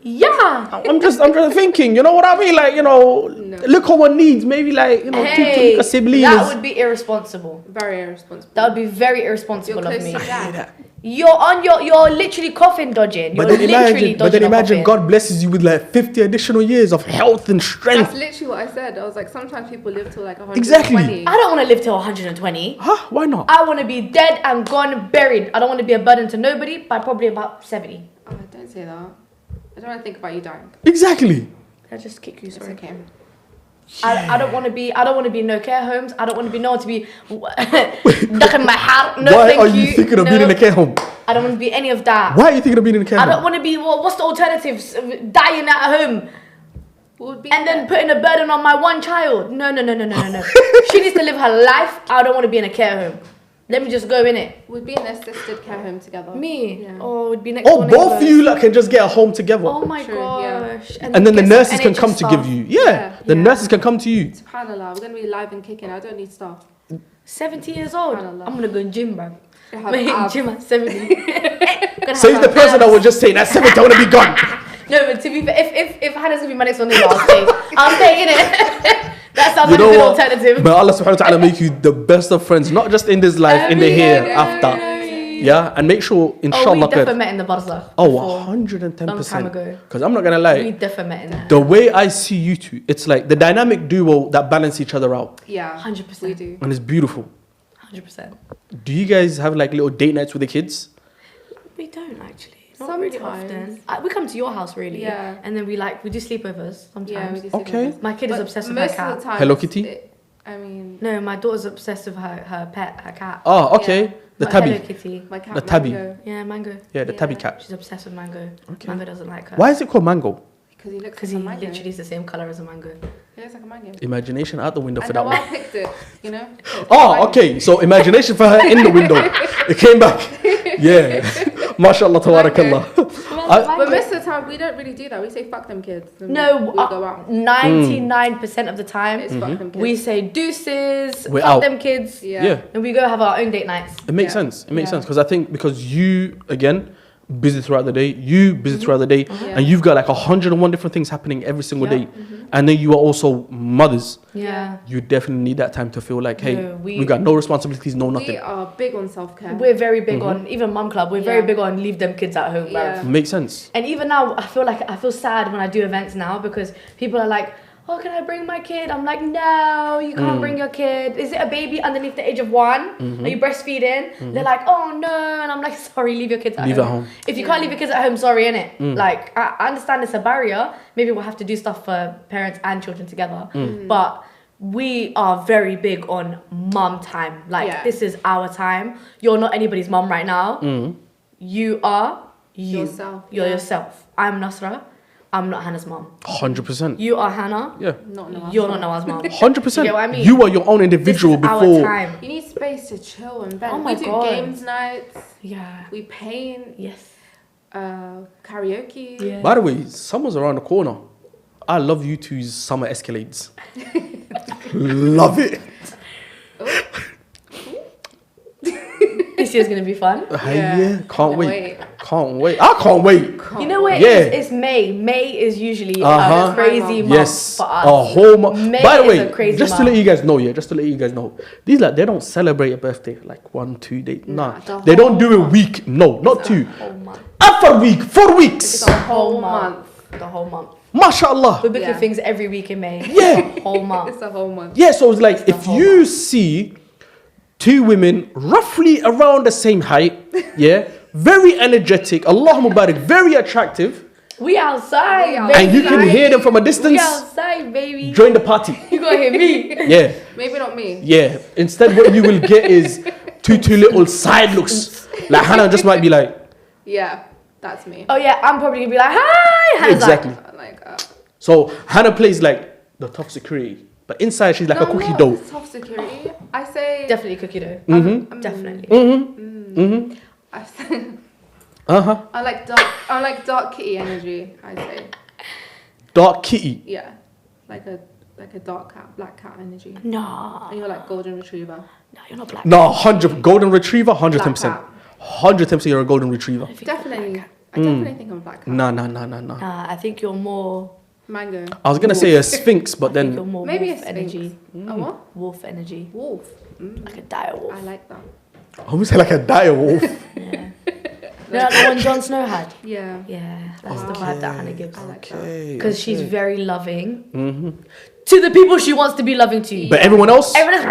Yeah. I'm just thinking, you know what I mean? Like, you know, look what one needs. Maybe like, you know, Hey, a sibling. that would be irresponsible. Very irresponsible. That would be very irresponsible You're of close me. to that. You're literally coffin dodging. You're But then literally imagine, dodging a coffin. God blesses you with like 50 additional years of health and That's strength. literally what I said. I was like, sometimes people live till like 120. Exactly. I don't want to live till 120. Huh? Why not? I want to be dead and gone, buried. I don't want to be a burden to nobody by probably about 70. Oh, don't say that. I don't want to think about you dying. Exactly. I just kick you, It's sorry. okay. I don't want to be in no care homes. I don't want to be known to be ducking my heart. No, Why thank are you thinking of being in a care home? I don't want to be any of that. Why are you thinking of being in a care I home? don't want to be. What's the alternatives? Dying at home Would be and then putting a burden on my one child. No. She needs to live her life. I don't want to be in a care home. Let me just go in it. Would be in an assisted care home together. Me? Yeah. Oh, would be next Oh, door both of neighbours. you like, can just get a home together. Oh my True, yeah. gosh. and then the get some nurses can NHS come to staff. give you. Yeah, the Yeah. nurses can come to you. SubhanAllah, we're going to be live and kicking. I don't need staff. 70 years old. SubhanAllah. I'm gonna go gym, bro. They I'm have gonna hit abs. gym at 70. Gonna So he's have the person that abs. was just saying that 70, I want to be gone. No, but to be fair, if Hannah's gonna be my next one, I'll stay in it. That sounds You like a know good what? alternative. May Allah subhanahu wa ta'ala make you the best of friends, not just in this life, in the hereafter. Yeah, and make sure, Oh, we inshallah, definitely met in the barzakh. oh, before. 110%. Long time ago. Because I'm not going to We lie, definitely met in there. the way I see you two, it's like the dynamic duo that balance each other out. Yeah, 100%. we do. And it's beautiful. 100%. Do you guys have like little date nights with the kids? We don't actually. Not really Sometimes. often. We come to your house really. Yeah. And then we do sleepovers sometimes. Yeah, we do. Okay. sleepovers. My kid is But obsessed with her most of cat. the time, Hello Kitty? I mean, No, my daughter's obsessed with her pet, her cat. Oh, okay. Yeah. The My tabby. Hello Kitty. my cat The tabby. Mango, Yeah, Mango. Yeah, the Yeah. tabby cat. She's obsessed with Mango. Okay. Mango doesn't like her. Why is it called mango? because he looks Because like he a mango. literally is the same color as a mango. He looks like a mango. Imagination out the window I for know that one. I picked it, you know. Oh, okay. So imagination for her in the window. It came back. Yeah. MashaAllah, tabarakallah. But most of the time, we don't really do that. We say fuck them kids. And No, we go out. 99% of the time, It's fuck them kids. we say deuces, We're fuck out. them kids, yeah. Yeah. and we go have our own date nights. It makes Yeah. sense. It makes Yeah. sense because I think because you again, busy throughout the day, you busy throughout the day, and you've got like 101 different things happening every single day, and then you are also mothers. Yeah. You definitely need that time to feel like, hey, No, we got no responsibilities, no nothing. We are big on self-care. We're very big on, even mum club, we're very big on leave them kids at home. Yeah. Makes sense. And even now, I feel sad when I do events now because people are like, oh, can I bring my kid? I'm like, no, you can't bring your kid. Is it a baby underneath the age of 1? Are you breastfeeding? They're like, oh no. And I'm like, sorry, leave your kids at home. If you can't leave your kids at home, sorry, innit? Like, I understand it's a barrier. Maybe we'll have to do stuff for parents and children together. But we are very big on mum time. Like, this is our time. You're not anybody's mum right now. You are you. Yourself. You're yourself. I'm Nasra. I'm not Hannah's mom. 100%. You are Hannah. Yeah. You're not Noah's mom. 100%. You get what I mean? You are your own individual This is before. our time. You need space to chill and vent. Oh my we do God. games nights. Yeah. We paint. Yes. Karaoke. Yeah. By the way, summer's around the corner. I love you two's summer escalades. Love it. This year's gonna be fun. Yeah. Can't wait. Can't wait. I can't wait. You know what? Yeah. It's May. May is usually Uh-huh. a crazy month Yes, for us. a whole month. May By the is way, a crazy just to month. let you guys know, just to let you guys know, these like they don't celebrate a birthday like 1, 2 days. Nah, the they don't whole do a month. week. No, not 2. Whole month. After a week, 4 weeks. It's a whole month. The whole month. Mashallah. We're booking Yeah. things every week in May. Yeah. The whole month. It's a whole month. Yeah, so it's like the if whole you month. see 2 women roughly around the same height, very energetic, Allahumma barik, very attractive, We outside, We baby. and you can hear them from a We distance, outside, baby. join the party. You gonna hear me? Yeah, Maybe not me. yeah. Instead, what you will get is two little side looks. Like Hannah just might be like, Yeah, that's me. Oh yeah, I'm probably gonna be like, hi. Hannah's exactly. Like, So Hannah plays like the tough security, but inside she's like a cookie not dough. soft security. I say Definitely cookie dough. Definitely. I say Uh-huh. I like dark kitty energy. I say Dark kitty. yeah, like a dark cat, black cat energy. No. And you're like golden retriever. No, you're not black. No, 100 golden retriever, 110%. Black 110% you're a golden retriever. Definitely. I definitely think I'm a black cat. Nah. Nah, I think you're more. Mango. I was gonna say a sphinx, but I think you're then more Maybe wolf a sphinx. energy. A what? Wolf energy. Wolf. Like a dire wolf. I like that. I almost say like a dire wolf. Yeah. You know, like the one Jon Snow had. Yeah. Yeah, that's the vibe that Hannah gives. I like that. Okay. Because she's very loving to the people she wants to be loving to. But everyone else? Everyone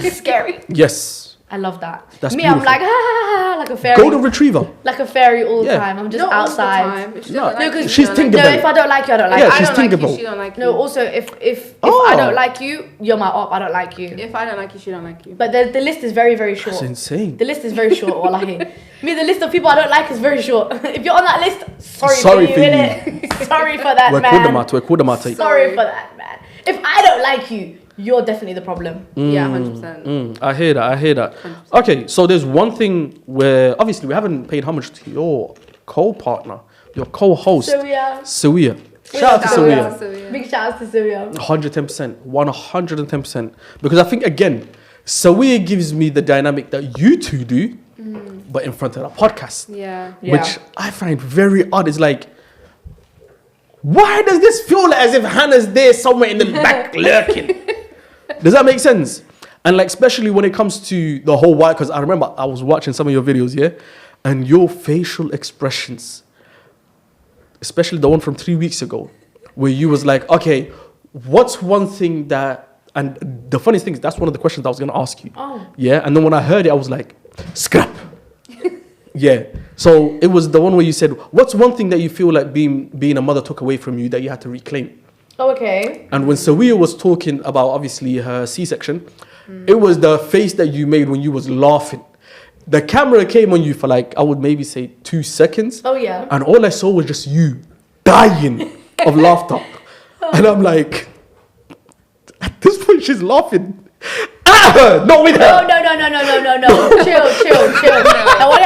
is scary. Yes. I love that. That's Me, I'm beautiful. like, like a fairy. Golden retriever. Like a fairy all the Yeah. time. I'm just Not outside. all the time. If she No, doesn't like because you, she's she don't like Tinkerbell. No, if I don't like you, I don't like Yeah, you. I she's don't like Tinkerbell. you, she don't like you. No, also if Oh. I don't like you, you're my op. I don't like you. If I don't like you, she don't like you. But the list is very, very short. That's insane. The list is very short, wallahi. Me, the list of people I don't like is very short. If you're on that list, sorry for you, innit? Sorry for that, We're man. Kodamata. Sorry for that, man. If I don't like you, you're definitely the problem. Yeah, 100%. I hear that. Okay, so there's one thing where obviously we haven't paid homage to your co-partner, your co-host, SAWIYA. SAWIYA. Shout out to SAWIYA. SAWIYA. Big shout out to SAWIYA. 110%, 110%. Because I think again, SAWIYA gives me the dynamic that you two do, but in front of the podcast, Yeah. which I find very odd. It's like, why does this feel as if Hannah's there somewhere in the back lurking? Does that make sense? And like, especially when it comes to the whole why, because I remember I was watching some of your videos, and your facial expressions, especially the one from 3 weeks ago, where you was like, okay, what's one thing that, and the funniest thing is that's one of the questions I was going to ask you. Oh. Yeah, and then when I heard it, I was like, scrap. Yeah. So it was the one where you said, what's one thing that you feel like being a mother took away from you that you had to reclaim? Oh, okay. And when SAWIYA was talking about obviously her C-section, it was the face that you made when you was laughing. The camera came on you for like, I would maybe say 2 seconds. Oh, yeah. And all I saw was just you dying of laughter. And I'm like, at this point she's laughing. Not with her. No. Chill. Now, what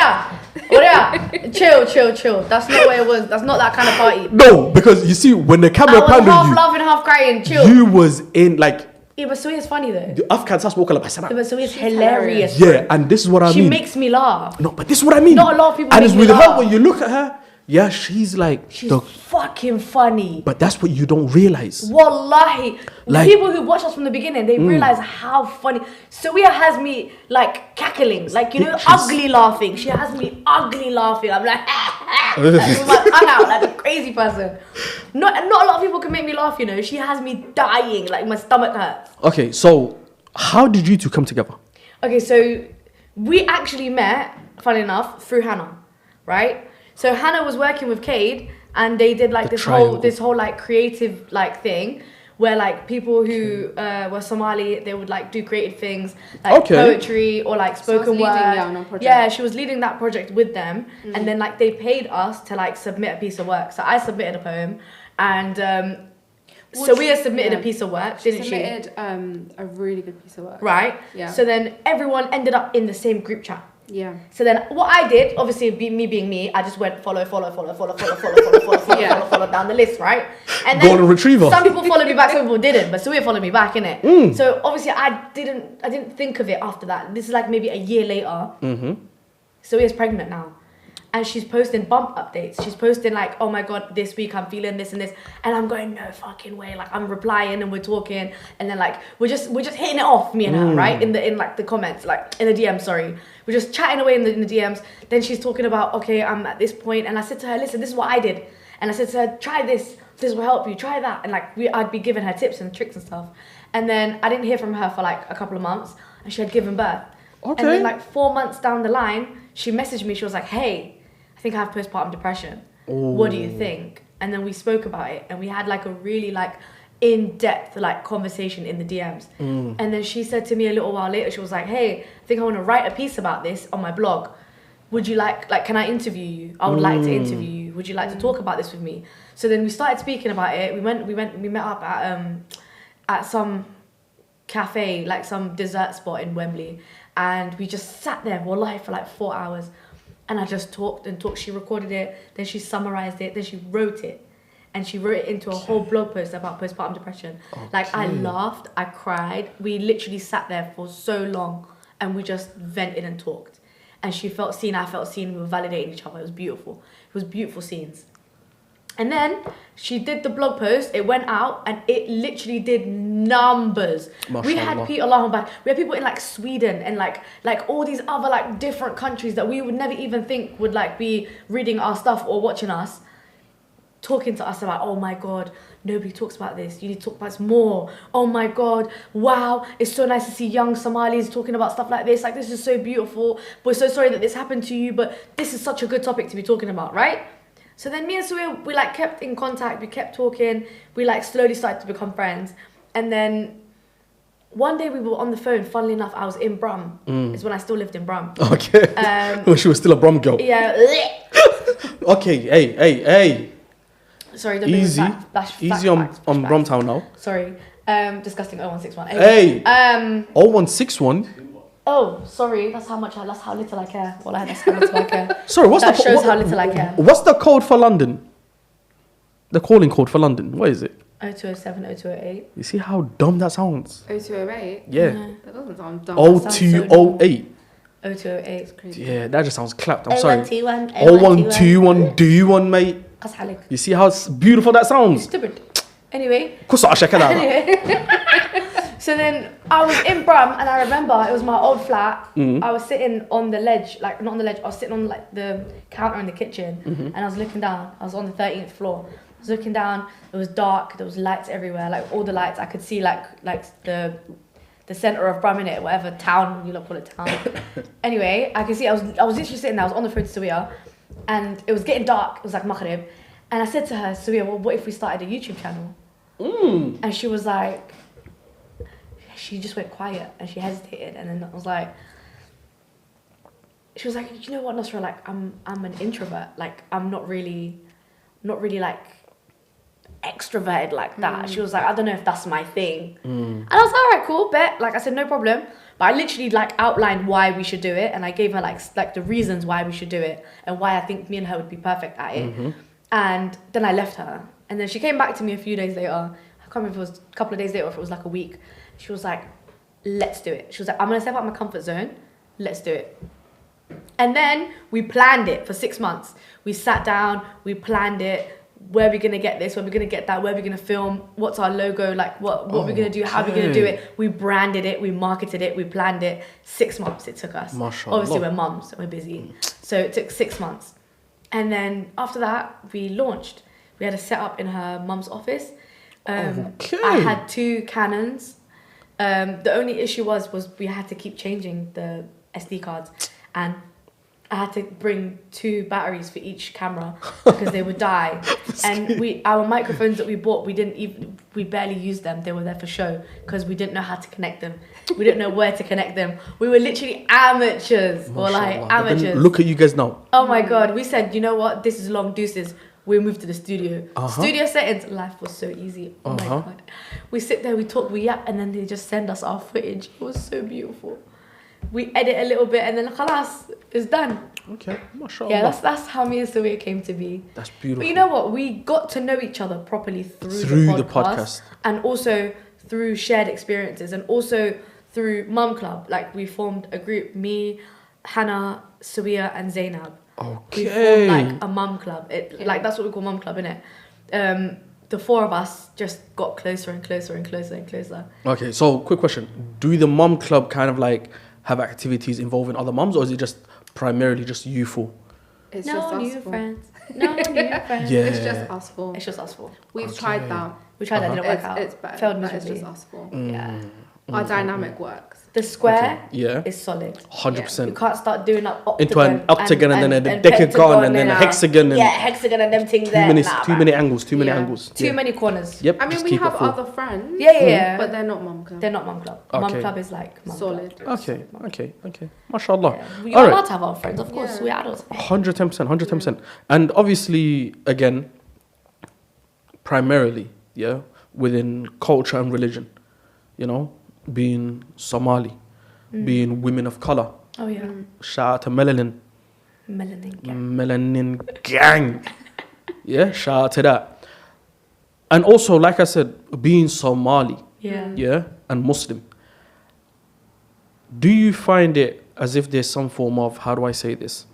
chill. That's not what it was. That's not that kind of party. No, because you see, when the I camera was panned half on laughing, half crying. you, Chill. you was in like, Yeah, but Sawiya's funny though. The Afghan sass walk like Yeah, but Sawiya's hilarious. yeah, and this is what I She mean. makes me laugh. No, but this is what I mean. Not a lot of people And make it's me with her laugh. when you look at her. Yeah, she's like. She's fucking funny. But that's what you don't realize. Wallahi, Like- people who watch us from the beginning, they realize how funny. Sawiya has me like cackling, like you know, ugly laughing. She has me ugly laughing. I'm like, with my tongue out like a crazy person. Not a lot of people can make me laugh. You know, she has me dying, like my stomach hurts. Okay, so how did you two come together? Okay, so we actually met, funny enough, through Hana, right? So Hana was working with Cade, and they did like The this whole like creative like thing where like people who were Somali, they would like do creative things like poetry or like spoken leading word. down on project. Yeah, she was leading that project with them, and then like they paid us to like submit a piece of work. So I submitted a poem, and Sawiya submitted a piece of work, didn't she? Submitted a really good piece of work. Right. Yeah. So then everyone ended up in the same group chat. Yeah. So then what I did, obviously me being me, I just went follow down the list, right? And then Golden retriever. some people followed me back, some people didn't, but Sawiya followed me back, innit? So obviously I didn't think of it after that. This is like maybe a year later. Sawiya's pregnant now. And she's posting bump updates. She's posting like, oh my God, this week I'm feeling this and this. And I'm going, no fucking way. Like I'm replying and we're talking. And then like, we're just hitting it off, me and her, right? In like the comments, like in the DMs, sorry. We're just chatting away in the DMs. Then she's talking about, okay, I'm at this point. And I said to her, listen, this is what I did. And I said to her, try this. This will help you. Try that. And like, I'd be giving her tips and tricks and stuff. And then I didn't hear from her for like a couple of months. And she had given birth. Okay. And then like 4 months down the line, she messaged me. She was like, hey, I think I have postpartum depression. What do you think? And then we spoke about it, and we had like a really like in-depth like conversation in the DMs. And then she said to me a little while later, she was like, hey, I think I want to write a piece about this on my blog. Would you like can I interview you? I would like to interview you. Would you like to talk about this with me? So then we started speaking about it. We met up at some cafe, like some dessert spot in Wembley, and we just sat there wallahi for like 4 hours. And I just talked and talked. She recorded it, then she summarized it, then she wrote it. And she wrote it into a whole blog post about postpartum depression. Like I laughed, I cried. We literally sat there for so long and we just vented and talked. And she felt seen, I felt seen, we were validating each other. It was beautiful. It was beautiful scenes. And then she did the blog post, it went out, and it literally did numbers. We had people in like Sweden and like all these other like different countries that we would never even think would like be reading our stuff or watching us, talking to us about, oh my God, nobody talks about this. You need to talk about this more. Oh my God, wow, it's so nice to see young Somalis talking about stuff like this. Like this is so beautiful. We're so sorry that this happened to you, but this is such a good topic to be talking about, right? So then me and Sawiya, we like kept in contact, we kept talking, we like slowly started to become friends. And then one day we were on the phone, funnily enough, I was in Brum. It's when I still lived in Brum. Okay. When she was still a Brum girl. Yeah. Okay, hey. Sorry, don't Easy. Easy on Brumtown now. Sorry. Disgusting 0161. Hey. 0161. Oh, sorry. That's how little I care. Well, that's how little I care. Sorry, that shows how little I care. What's the code for London? The calling code for London. What is it? 0207, 0208. You see how dumb that sounds? 0208? Yeah. That doesn't sound dumb. 0208. 0208. It's crazy. Yeah, that just sounds clapped. I'm sorry. 0121. 0121. Do you want, mate? You see how beautiful that sounds? Stupid. Anyway. So then I was in Brum, and I remember it was my old flat. I was sitting on the ledge, like not on the ledge, I was sitting on like the counter in the kitchen, and I was looking down. I was on the 13th floor. I was looking down, it was dark, there was lights everywhere, like all the lights. I could see like the centre of Brum in it, whatever town, you lot call it town. Anyway, I could see, I was literally sitting there, I was on the phone to Sawiya, and it was getting dark, it was like Maghrib. And I said to her, Sawiya, well, what if we started a YouTube channel? And she was like, she just went quiet and she hesitated, and then I was like, she was like, you know what, Nasra, like I'm an introvert, like I'm not really like extroverted like that. She was like, I don't know if that's my thing. And I was like, all right, cool, bet. Like I said, no problem. But I literally like outlined why we should do it, and I gave her like the reasons why we should do it and why I think me and her would be perfect at it. And then I left her, and then she came back to me a few days later. I can't remember if it was a couple of days later or if it was like a week. She was like, let's do it. She was like, I'm going to step out my comfort zone. Let's do it. And then we planned it for 6 months. We sat down, we planned it. Where are we going to get this? Where are we going to get that? Where are we going to film? What's our logo? Like, what we're going to do? How are we going to do it? We branded it. We marketed it. We planned it. 6 months it took us. Mashallah. Obviously, we're mums. So we're busy. So it took 6 months. And then after that, we launched. We had a setup in her mum's office. I had 2 Canons. The only issue was we had to keep changing the SD cards. And I had to bring 2 batteries for each camera because they would die. And our microphones that we bought, we barely used them. They were there for show because we didn't know how to connect them. We didn't know where to connect them. We were literally amateurs. Or like amateurs. Look at you guys now. Oh my God. We said, you know what? This is long deuces. We moved to the studio. Studio settings. Life was so easy. Oh my God. We sit there, we talk, we yap, and then they just send us our footage. It was so beautiful. We edit a little bit and then khalas, it's done. Okay, mashallah. Yeah, that's how me and SAWIYA came to be. That's beautiful. But you know what? We got to know each other properly through the podcast. And also through shared experiences and also through Mum Club. Like we formed a group, me, Hana, SAWIYA and Zainab. Okay. We formed like a Mum Club. Like that's what we call Mum Club, innit? The 4 of us just got closer and closer and closer and closer. Okay, so quick question. Do the Mum Club kind of like have activities involving other mums, or is it just primarily just you 4? It's no just new us 4. friends. No new friends. Yeah. It's just us 4. It's just us 4. We've tried that. We tried that, didn't work out. It's better. Failed But it's miserably. just us 4. Yeah. Our dynamic works. The square Yeah. is solid. 100%. You can't start doing an octagon. Into an octagon and then a decagon and then a hexagon. And hexagon and them things there. too many angles. Too many corners. Yep. I mean, just we keep have it full. other friends. Yeah. But they're not Mum Club. They're not Mum Club. Okay. Mum Club is like Mum Solid. Club. Okay. Mashallah. Yeah. You're All right. allowed to have our friends, of course. Yeah. We're adults. 110%. And obviously, again, primarily, within culture and religion, being Somali, being women of color. Oh, yeah. Shout out to Melanin Gang. Yeah, shout out to that. And also, like I said, being Somali, and Muslim. Do you find it as if there's some form of, how do I say this?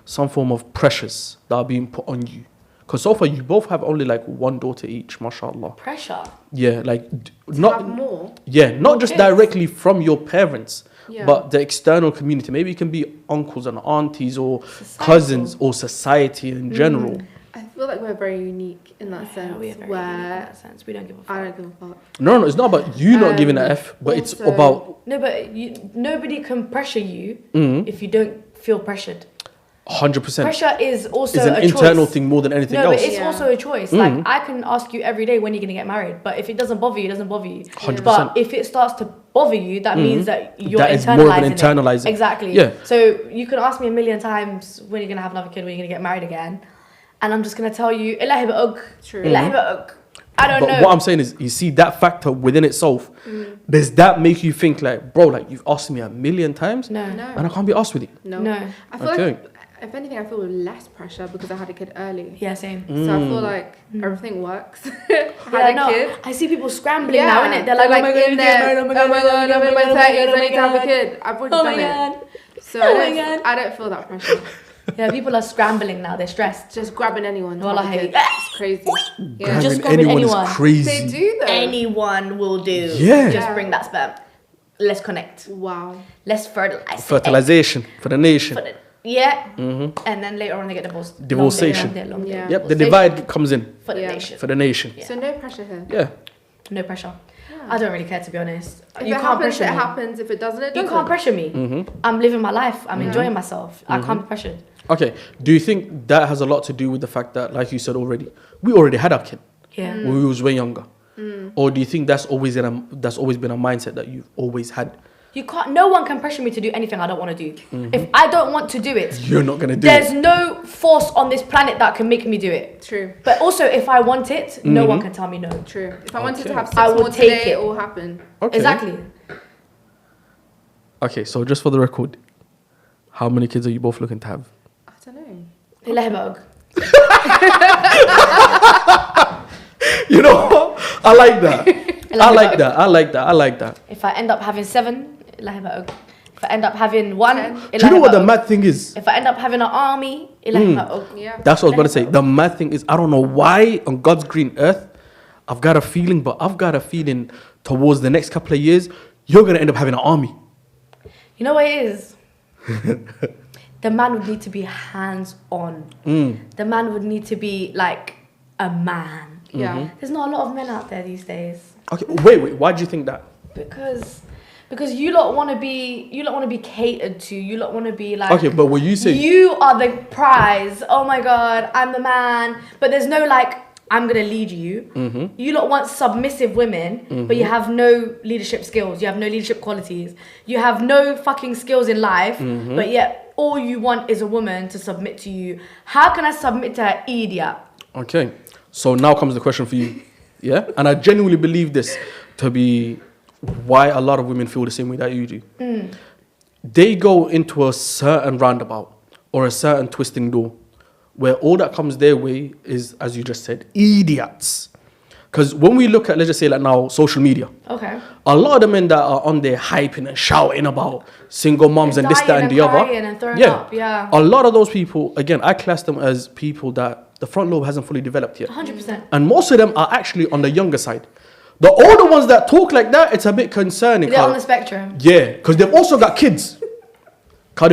Some form of pressures that are being put on you? Because so far you both have only like 1 daughter each, mashallah. Pressure? Yeah, like not more. Yeah, not just kids. directly from your parents, Yeah. but the external community. Maybe it can be uncles and aunties or cousins or society in general. I feel like we're very unique in that sense. We are very where unique in that sense. We don't give a fuck. I don't give a fuck. No, it's not about you not giving an F, but it's also- about No, but nobody can pressure you if you don't feel pressured. 100%. Pressure is also It's an a internal choice. thing more than anything No, else. but it's Yeah. also a choice. Like I can ask you every day when you're gonna get married, but if it doesn't bother you, it doesn't bother you. 100%. But if it starts to bother you, that means that you're That is internalizing more of an internalizing. it. Exactly. Yeah. So you can ask me a million times when you're gonna have another kid, when you're gonna get married again, and I'm just gonna tell you, Ilahi ba'ug. True. Ilahi ba'ug. I don't But know. what I'm saying is, you see that factor within itself. Does that make you think like, bro, like you've asked me a million times, No. No. and I can't be asked with it? No. No. I feel Okay. like, if anything, I feel less pressure because I had a kid early. Yeah, same. So I feel like everything works. Yeah, Had a no, kid. I see people scrambling now, innit? They're like, like oh my god, in there, oh my god, I'm in my 30s, I need to have a kid. I've already Oh my done god. it. So Oh my I don't feel that pressure. Yeah, people are scrambling now. They're stressed. Just grabbing anyone. to Well, have a I kid. hate- It's crazy. Yeah. Grabbing Just grabbing anyone anyone. is crazy. They do though. Anyone will do. Yeah. Just Yeah. bring that sperm. Let's connect. Wow. Let's fertilize. Fertilization for the nation. And then later on they get divorced. Divorceation. Yeah. Yep, the divide comes in For the Yeah. nation. for the nation. Yeah. So no pressure here. Yeah. No pressure. I don't really care, to be honest. If You it can't happens, pressure it me. happens. If it doesn't, it You doesn't. can't pressure me. Mm-hmm. I'm living my life. I'm enjoying myself. I can't be pressured. Okay. Do you think that has a lot to do with the fact that, like you said already, we already had our kid Yeah. when we was way younger? Or do you think that's always been a mindset that you've always had? You can't. No one can pressure me to do anything I don't want to do. If I don't want to do it, You're not gonna do there's it. no force on this planet that can make me do it. True. But also, if I want it, no one can tell me no. True. If I wanted to Okay. have 6 I will more take today, it. it will happen. Okay. Exactly. Okay. So just for the record, how many kids are you both looking to have? I don't know. Ilahibag. You know what? I like that. I like that. If I end up having 7, if I end up having 1, do you know what the mad thing is? If I end up having an army, Yeah. That's what I was gonna say. The mad thing is, I don't know why on God's green earth, I've got a feeling towards the next couple of years, you're gonna end up having an army. You know what it is? The man would need to be hands-on. The man would need to be like a man. Yeah. There's not a lot of men out there these days. Okay, wait. Why do you think that? Because you lot want to be catered to. You lot want to be like. Okay, but when you say you are the prize. Oh my God, I'm the man. But there's no like, I'm gonna lead you. You lot want submissive women, but you have no leadership skills. You have no leadership qualities. You have no fucking skills in life. But yet all you want is a woman to submit to you. How can I submit to her idiot? Okay, so now comes the question for you. Yeah, and I genuinely believe this to be why a lot of women feel the same way that you do. They go into a certain roundabout or a certain twisting door where all that comes their way is, as you just said, idiots. Because when we look at, let's just say like now, social media, Okay. a lot of the men that are on there hyping and shouting about single moms and this, that, and the other. And throwing up, yeah. A lot of those people, again, I class them as people that the front lobe hasn't fully developed yet. 100%. And most of them are actually on the younger side. The older ones that talk like that, it's a bit concerning. They're on the spectrum. Yeah, because they've also got kids. Like,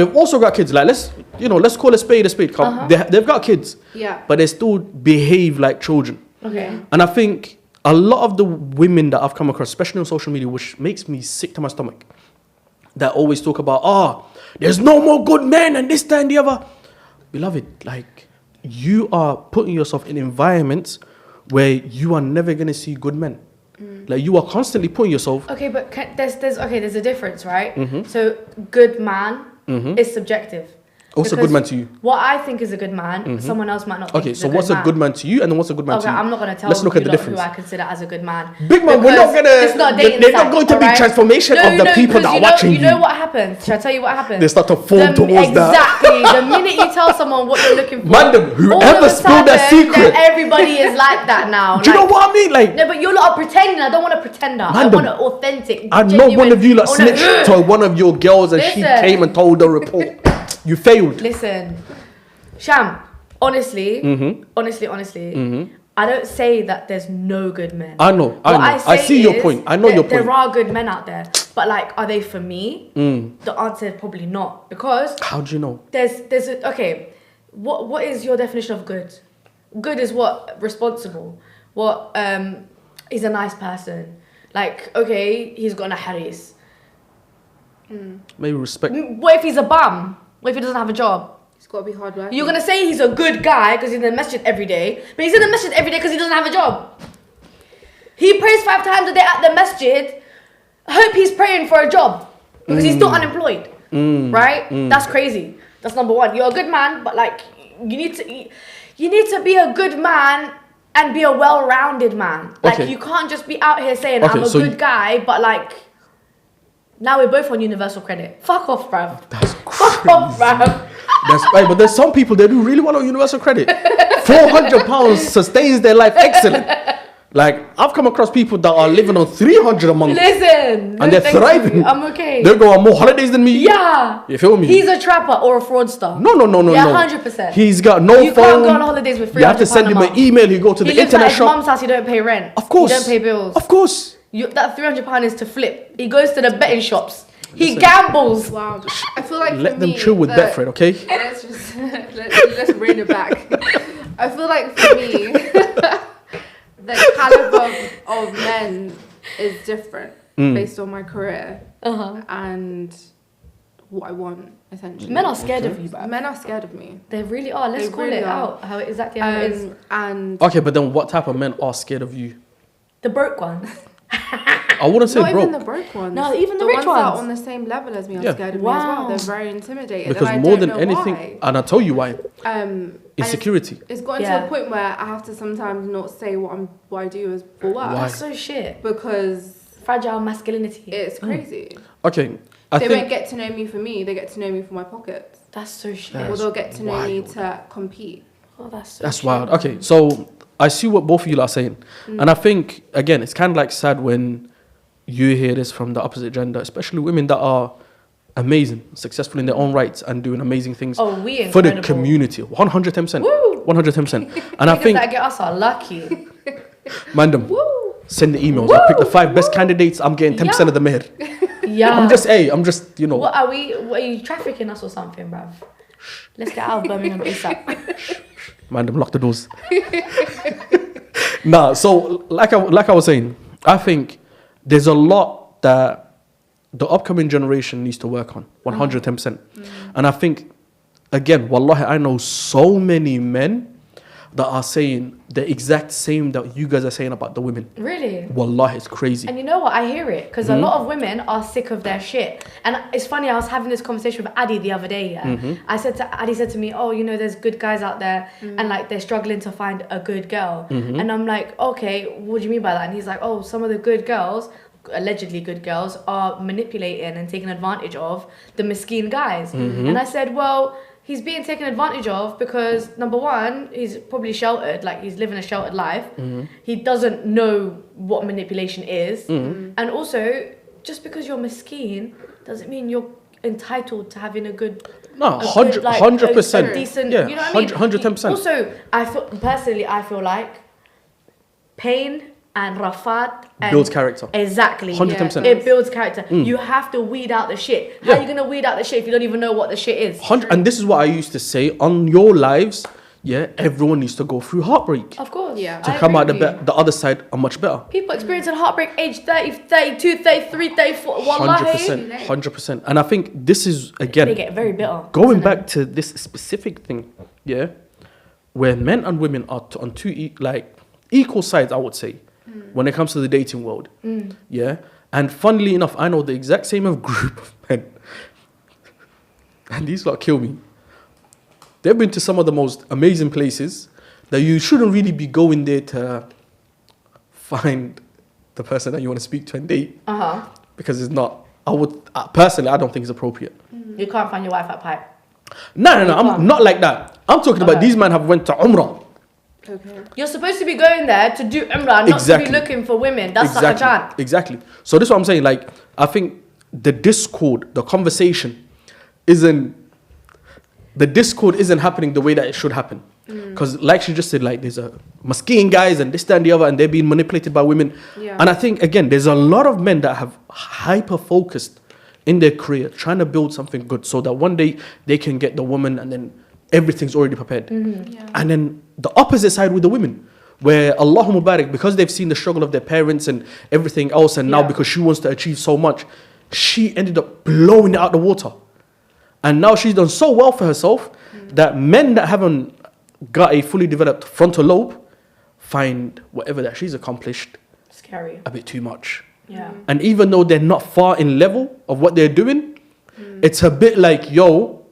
let's call a spade a spade. They've got kids. Yeah. But they still behave like children. Okay. And I think a lot of the women that I've come across, especially on social media, which makes me sick to my stomach, that always talk about, there's no more good men and this, that, and the other. Beloved, like, you are putting yourself in environments where you are never going to see good men. Like, you are constantly putting yourself... Okay, but there's a difference, right? So, good man is subjective. What's a good man to you? What I think is a good man, someone else might not think is a good man. Okay, so what's a good man to you and then what's a good man to you? Okay, I'm not going to tell Let's look at the difference. who I consider as a good man. Big man, we're not going to... It's not a dating They're not site, going to be alright? transformation of the people that are watching you. You know what happens? Should I tell you what happens? They start to form towards that. Exactly. The minute you tell someone what you're looking for... Madam, whoever spilled that secret... Everybody is like that now. Do you know what I mean? Like... No, but you're not pretending. I don't want a pretender. I want an authentic, I know one of you snitched to one of your girls and she came and told the report. You failed. Listen, Sham, honestly, I don't say that there's no good men. I know. I see your point. I know your point. There are good men out there. But like, are they for me? The answer is probably not. Because... How do you know? Okay, what is your definition of good? Good is what? Responsible. What, he's a nice person. Like, okay, he's got a haris. Maybe respect. What if he's a bum? What if he doesn't have a job? It's got to be hard work. You're going to say he's a good guy because he's in the masjid every day, but he's in the masjid every day because he doesn't have a job. He prays 5 times a day at the masjid. I hope he's praying for a job because he's still unemployed. Right? That's crazy. That's number one. You're a good man, but like, you need to be a good man and be a well-rounded man. Like, you can't just be out here saying, I'm a good guy, but like, now we're both on universal credit. Fuck off, bruv. That's crazy. Fuck off, bruv. That's right, but there's some people that do really want on universal credit. £400 sustains their life excellent. Like, I've come across people that are living on 300 a month. Listen. And they're thriving. I'm okay. They go on more holidays than me. Yeah. You feel me? He's a trapper or a fraudster. No. Yeah, 100%. He's got no phone. You can't go on holidays with 300 You have to send him an email. You go to the internet shop. He lives at his mum's house. You don't pay rent. Of course. You don't pay bills. Of course. That £300 is to flip. He goes to the betting shops. He gambles. Wow. I feel like let them chill with Betfred, okay? Let's just let's rein it back. I feel like for me, the caliber of men is different based on my career and what I want, essentially. Men are scared of you, bro. Men are scared of me. They really are. Let's call it out. How it is. And okay, but then what type of men are scared of you? The broke ones. I wouldn't say not broke. even the broke ones. No, even the rich ones that are on the same level as me are scared of me as well. They're very intimidated. Because and I more don't than know anything, why. and I'll tell you why. Insecurity. It's gotten to a point where I have to sometimes not say what I do as for work. Why? That's so shit. Because fragile masculinity. It's crazy. Okay. They won't get to know me for me. They get to know me for my pockets. That's so shit. Or they'll get to know me to compete. Oh, that's so That's shit. wild. Okay, so I see what both of you are saying. And I think, again, it's kind of like sad when you hear this from the opposite gender, especially women that are amazing, successful in their own rights and doing amazing things for the community. 110%. Woo! 110%. And I think that get us are lucky. Mandem, send the emails. I pick the 5 best candidates. I'm getting 10% of the meher. Yeah. I'm just, you know. What are you trafficking us or something, bruv? Let's get out of Birmingham ASAP. Mandem, lock the doors. Nah, so like I was saying, I think there's a lot that the upcoming generation needs to work on, 110%. And I think, again, wallahi, I know so many men that are saying the exact same that you guys are saying about the women. Really? Wallahi, it's crazy. And you know what? I hear it because a lot of women are sick of their shit. And it's funny, I was having this conversation with Adi the other day. Yeah? Adi said to me, oh, you know, there's good guys out there and like they're struggling to find a good girl. And I'm like, okay, what do you mean by that? And he's like, oh, some of the good girls, allegedly good girls, are manipulating and taking advantage of the miskeen guys. And I said, well, he's being taken advantage of because, number one, he's probably sheltered, like he's living a sheltered life. He doesn't know what manipulation is. And also, just because you're miskeen doesn't mean you're entitled to having a good... No, 100%. A decent, yeah, you know what I mean? 110%. Also, I feel like pain and rafat builds character. Exactly. 110%. It builds character. You have to weed out the shit. How are you going to weed out the shit if you don't even know what the shit is? And this is what I used to say on your lives. Yeah, everyone needs to go through heartbreak. Of course. Yeah. To come out the other side are much better. People experiencing heartbreak age 30, 32, 33, 34. Wallahi. 100%. And I think this is, again, They get very bitter. Going back to this specific thing, yeah, where men and women are on two equal sides, I would say, when it comes to the dating world. Yeah. And funnily enough, I know the exact same group of men. And these lot kill me. They've been to some of the most amazing places that you shouldn't really be going there to find the person that you want to speak to and date. Because it's not, personally, I don't think it's appropriate. You can't find your wife at Pipe. No, I'm not like that. I'm talking about these men have went to Umrah. Okay. You're supposed to be going there to do Umrah, not to be looking for women. That's like a chant. Exactly. So this is what I'm saying. Like, I think the discord, the conversation isn't happening the way that it should happen. Because like she just said, like there's a maskeen guys and this, that, and the other, and they're being manipulated by women. Yeah. And I think, again, there's a lot of men that have hyper-focused in their career, trying to build something good so that one day they can get the woman and then everything's already prepared. Yeah. And then the opposite side with the women, where Allah Mubarak, because they've seen the struggle of their parents and everything else, and now because she wants to achieve so much, she ended up blowing it out the water. And now she's done so well for herself that men that haven't got a fully developed frontal lobe find whatever that she's accomplished scary, a bit too much. Yeah. And even though they're not far in level of what they're doing, it's a bit like, yo,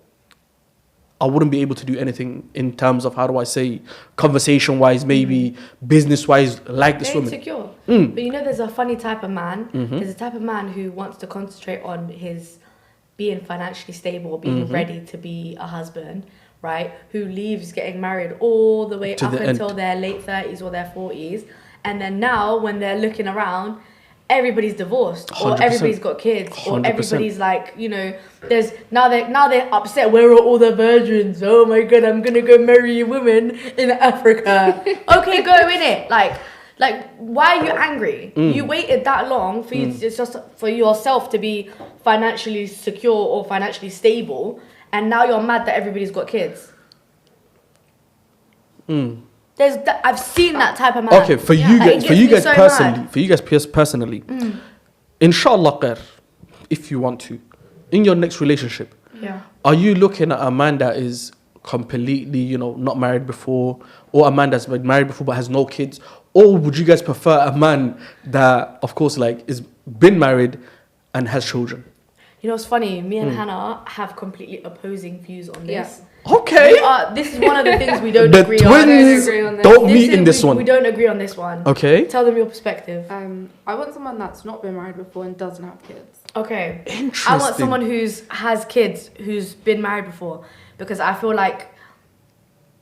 I wouldn't be able to do anything in terms of, how do I say, conversation-wise, maybe business-wise, like this woman. Insecure. But you know, there's a funny type of man. There's a type of man who wants to concentrate on his being financially stable, being ready to be a husband, right? Who leaves getting married all the way up until their late 30s or their 40s. And then now, when they're looking around, everybody's divorced, or 100%. Everybody's got kids, 100%. or everybody's like, you know, there's now they're upset. Where are all the virgins? Oh my god, I'm gonna go marry a woman in Africa. Okay, go in it. Like, why are you angry? You waited that long for you it's just for yourself to be financially secure or financially stable, and now you're mad that everybody's got kids. I've seen that type of man. Okay, for you guys personally, inshallah khair, if you want to, in your next relationship, are you looking at a man that is completely, you know, not married before, or a man that's been married before but has no kids, or would you guys prefer a man that, of course, like is been married and has children? You know, it's funny. Me and Hana have completely opposing views on this. Okay. This is one of the things we don't agree on. The twins don't meet in this one. We don't agree on this one. Okay. Tell them your perspective. I want someone that's not been married before and doesn't have kids. Okay. Interesting. I want someone has kids, who's been married before, because I feel like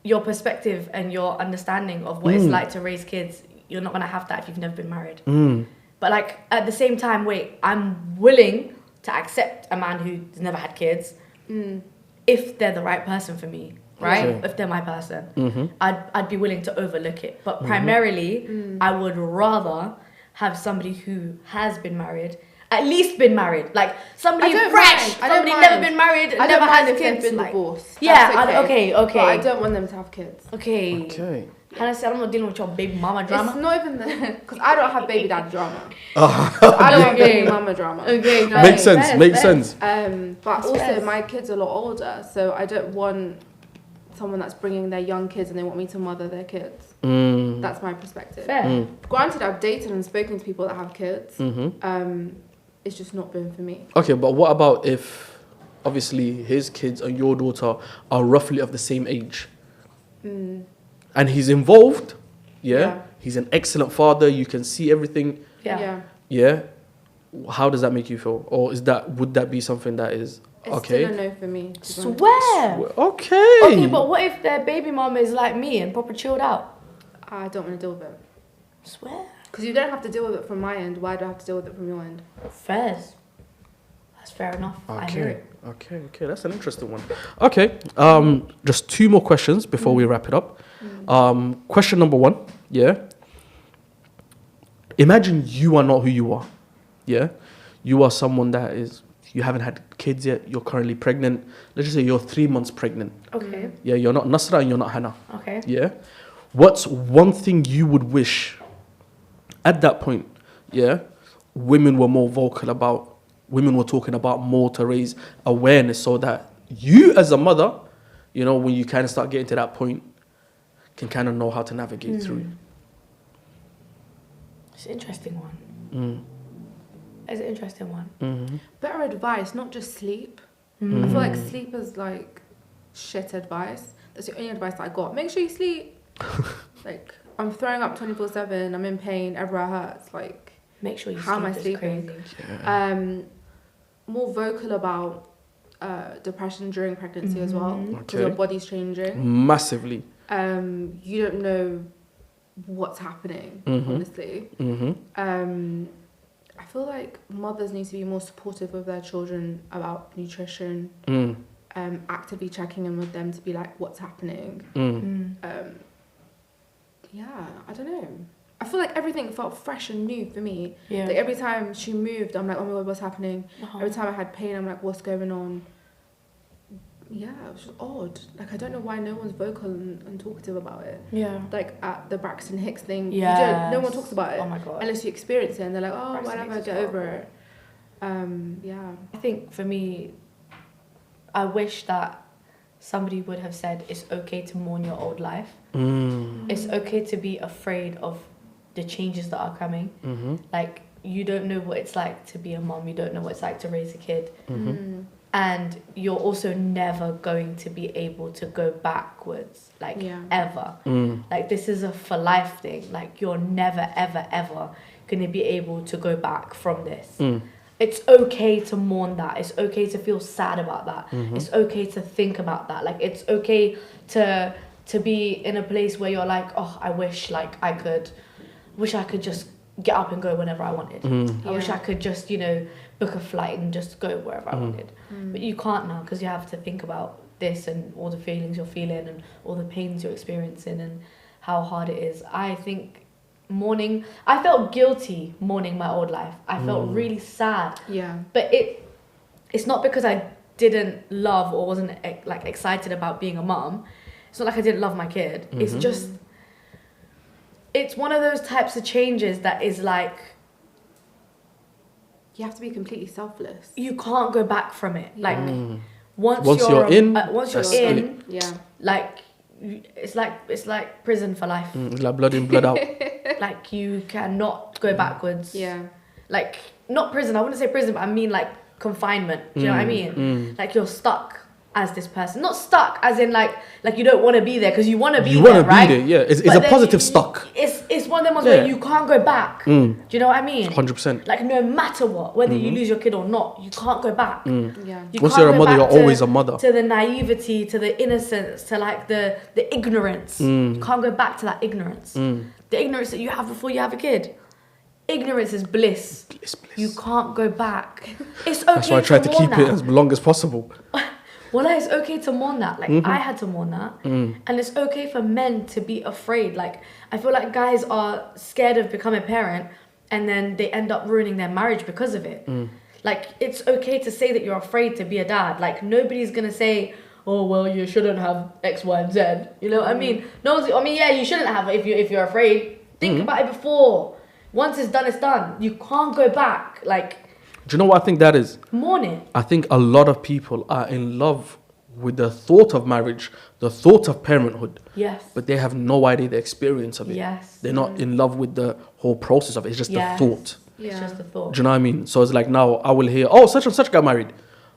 your perspective and your understanding of what it's like to raise kids, you're not gonna have that if you've never been married. But like at the same time, I'm willing to accept a man who's never had kids if they're the right person for me, right? Sure. If they're my person, I'd be willing to overlook it. But primarily, I would rather have somebody who has been married. At least been married, like somebody fresh, somebody never been married, I never don't mind had if kids. they've been Like, divorced. yeah, That's okay. But I don't want them to have kids. Okay. Hana said, I'm not dealing with your baby mama drama. It's not even because I don't have baby dad drama. So I don't have baby mama drama. Okay, no, makes sense. But That's also fair. my kids are a lot older, so I don't want someone that's bringing their young kids and they want me to mother their kids. That's my perspective. Fair. Granted, I've dated and spoken to people that have kids. It's just not been for me. Okay, but what about if, obviously, his kids and your daughter are roughly of the same age? And he's involved, yeah? He's an excellent father, you can see everything, yeah? How does that make you feel? Or would that be something that is It's okay? still a no for me. Swear. Okay. Okay, but what if their baby mama is like me and proper chilled out? I don't want to deal with it. Swear. Because you don't have to deal with it from my end. Why do I have to deal with it from your end? Fairs. That's fair enough. I hear it. Okay, that's an interesting one. Okay, just 2 more questions before we wrap it up. Question number 1, yeah? Imagine you are not who you are, yeah? You are someone that you haven't had kids yet, you're currently pregnant. Let's just say you're 3 months pregnant. Okay. Yeah, you're not Nasra and you're not Hana. Okay. Yeah? What's one thing you would wish at that point, yeah, women were more vocal about, women were talking about more to raise awareness so that you as a mother, you know, when you kind of start getting to that point, can kind of know how to navigate through it? It's an interesting one. It's an interesting one. Better advice, not just sleep. I feel like sleep is like shit advice. That's the only advice that I got. Make sure you sleep. Like, I'm throwing up 24/7. I'm in pain. Everywhere hurts. Like, Make sure you how am I sleep. It's sleeping? crazy. More vocal about depression during pregnancy as well, because your Okay. body's changing. Massively. You don't know what's happening, honestly. I feel like mothers need to be more supportive of their children about nutrition, actively checking in with them to be like, what's happening? Yeah, I don't know. I feel like everything felt fresh and new for me. Yeah. Like every time she moved, I'm like, oh my God, what's happening? Every time I had pain, I'm like, what's going on? Yeah, it was just odd. Like, I don't know why no one's vocal and talkative about it. Yeah. Like at the Braxton Hicks thing, Yes. no one talks about it. Oh my God. Unless you experience it and they're like, oh, Braxton whatever, Hicks is get over it. Yeah. I think for me, I wish that somebody would have said it's okay to mourn your old life. It's okay to be afraid of the changes that are coming. Like, you don't know what it's like to be a mom. You don't know what it's like to raise a kid. And you're also never going to be able to go backwards, like, ever. Like, this is a for life thing. Like, you're never, ever, ever going to be able to go back from this. It's okay to mourn that. It's okay to feel sad about that. It's okay to think about that. Like, it's okay to be in a place where you're like, oh, I wish I could just get up and go whenever I wanted. I wish I could just, book a flight and just go wherever I wanted. But you can't now, because you have to think about this and all the feelings you're feeling and all the pains you're experiencing and how hard it is. I think I felt guilty mourning my old life. I felt really sad. Yeah. But it's not because I didn't love or wasn't excited about being a mom. It's not like I didn't love my kid. It's just, it's one of those types of changes that is like, You have to be completely selfless. you can't go back from it. Like, once you're in, once you're that's in, Yeah. like, it's like prison for life. Like blood in, blood out. Like, you cannot go backwards. Yeah. Like, not prison. I wouldn't say prison, but I mean like confinement. Do you know what I mean? Like, you're stuck as this person. Not stuck as in like you don't want to be there because you want to be You there, want to right? be there, yeah. It's But a then positive stuck. It's one of them ones Yeah. where you can't go back. Do you know what I mean? 100%. Like no matter what, whether you lose your kid or not, you can't go back. Yeah. You Once can't you're a go mother, back you're always a mother. To the naivety, to the innocence, to like the ignorance. You can't go back to that ignorance. The ignorance that you have before you have a kid. Ignorance is bliss. Bliss, bliss. You can't go back. It's okay. That's why I tried to keep mourn it that. as long as possible. Well, it's okay to mourn that. Like I had to mourn that, and it's okay for men to be afraid. Like I feel like guys are scared of becoming a parent, and then they end up ruining their marriage because of it. Like it's okay to say that you're afraid to be a dad. Like nobody's gonna say, "Oh well, you shouldn't have X, Y, and Z." You know what I mean? No one's. I mean, yeah, you shouldn't have it if you're afraid. Think about it before. Once it's done, it's done. You can't go back. Like. Do you know what I think that is? Mourn it. I think a lot of people are in love with the thought of marriage, the thought of parenthood, Yes. but they have no idea the experience of it. Yes. They're not in love with the whole process of it. It's just Yes. the thought. It's just a thought. Do you know what I mean? So it's like now I will hear, oh, such and such got married.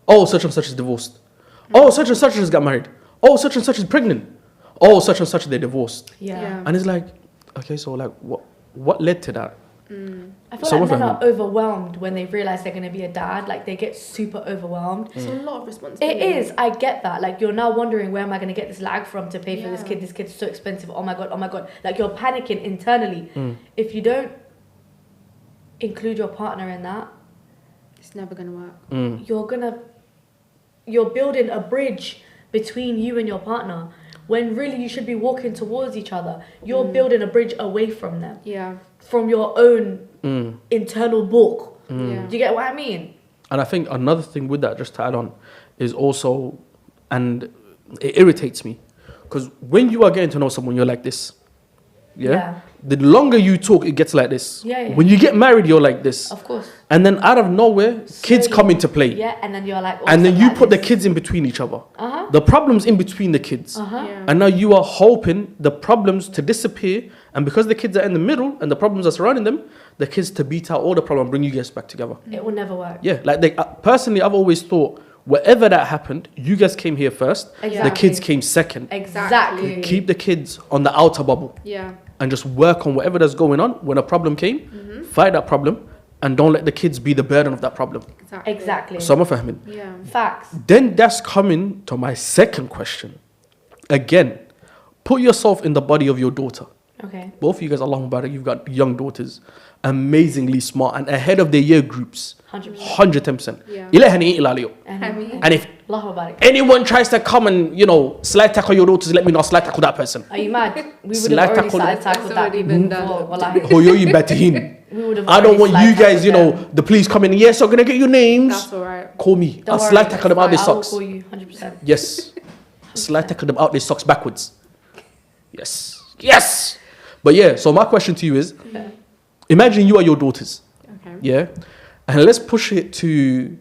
Oh, such and such is divorced. Oh, such and such has got married. Oh, such and such is pregnant. Oh, such and such they divorced. Yeah. And it's like, okay, so like what led to that? I feel So like what men if I- are overwhelmed when they realize they're going to be a dad. Like they get super overwhelmed. It's a lot of responsibility. It is. I get that. Like you're now wondering where am I going to get this lag from to pay for this Yeah. kid? This kid's so expensive. Oh my god. Oh my god. Like you're panicking internally. If you don't include your partner in that, It's never gonna work. you're building a bridge between you and your partner when really you should be walking towards each other. You're building a bridge away from them. Yeah. From your own internal book. Yeah. Do you get what I mean? And I think another thing with that, just to add on, is also, and it irritates me, because when you are getting to know someone, you're like this. Yeah? The longer you talk, it gets like this. Yeah, yeah. When you get married, you're like this. Of course. And then out of nowhere, kids Slowly. come into play. Yeah, and then you're like... oh, And then something you like put the this. kids in between each other. Uh-huh. The problems in between the kids. Uh-huh. Yeah. And now you are hoping the problems to disappear, and because the kids are in the middle and the problems are surrounding them, the kids to beat out all the problem and bring you guys back together. It will never work. Yeah, like personally, I've always thought whatever that happened, you guys came here first, the Exactly. kids came second. Exactly. Keep the kids on the outer bubble Yeah. and just work on whatever that's going on. When a problem came, fight that problem, and don't let the kids be the burden of that problem. Exactly. Summa fahmin. Yeah. Facts. Then that's coming to my second question. Again, put yourself in the body of your daughter. Okay. Both of you guys, Allah Mubarak, you've got young daughters, amazingly smart and ahead of their year groups. 100%. 110%. Yeah. Ilahani ilaliyo. Heavy. And if Allahu Barik. anyone tries to come and, slide tackle your daughters, let me not slide tackle that person. Are you mad? We would Slide have already tackle. started tackle It's that already been done. before. Wallahi. Hoyoyi batihin. We would have I don't already want you slide guys, tackled them. the police come in. Yes, I'm going to get your names. That's alright. Call me. Don't I'll worry, slide tackle them out their I will socks. call you 100%. Yes. Slide tackle them out their socks backwards. Yes. Yes. But yeah, so my question to you is, Okay. imagine you are your daughters. Okay. Yeah. And let's push it to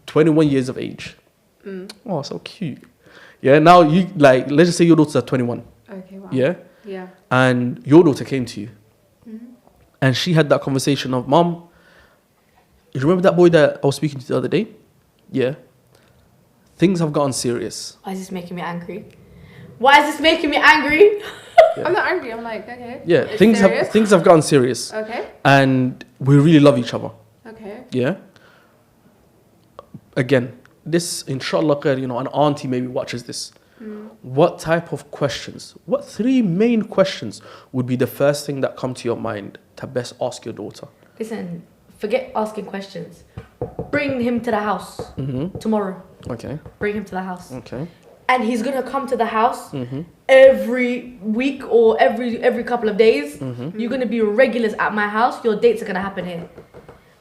21 years of age. Oh, so cute. Yeah. Now you let's just say your daughters are 21. Okay. Wow. Yeah. Yeah. And your daughter came to you. And she had that conversation of, Mom, you remember that boy that I was speaking to the other day? Yeah. Things have gotten serious. Why is this making me angry? Why is this making me angry? Yeah. I'm not angry. I'm like, okay. Yeah. It's Things serious? have gotten serious. Okay. And we really love each other. Okay. Yeah. Again, this, inshallah, khair, an auntie maybe watches this. What type of questions, what 3 main questions would be the first thing that come to your mind to best ask your daughter? Listen, forget asking questions. Bring him to the house tomorrow. Okay. Bring him to the house. Okay. And he's going to come to the house every week or every couple of days. You're going to be regulars at my house. Your dates are going to happen here.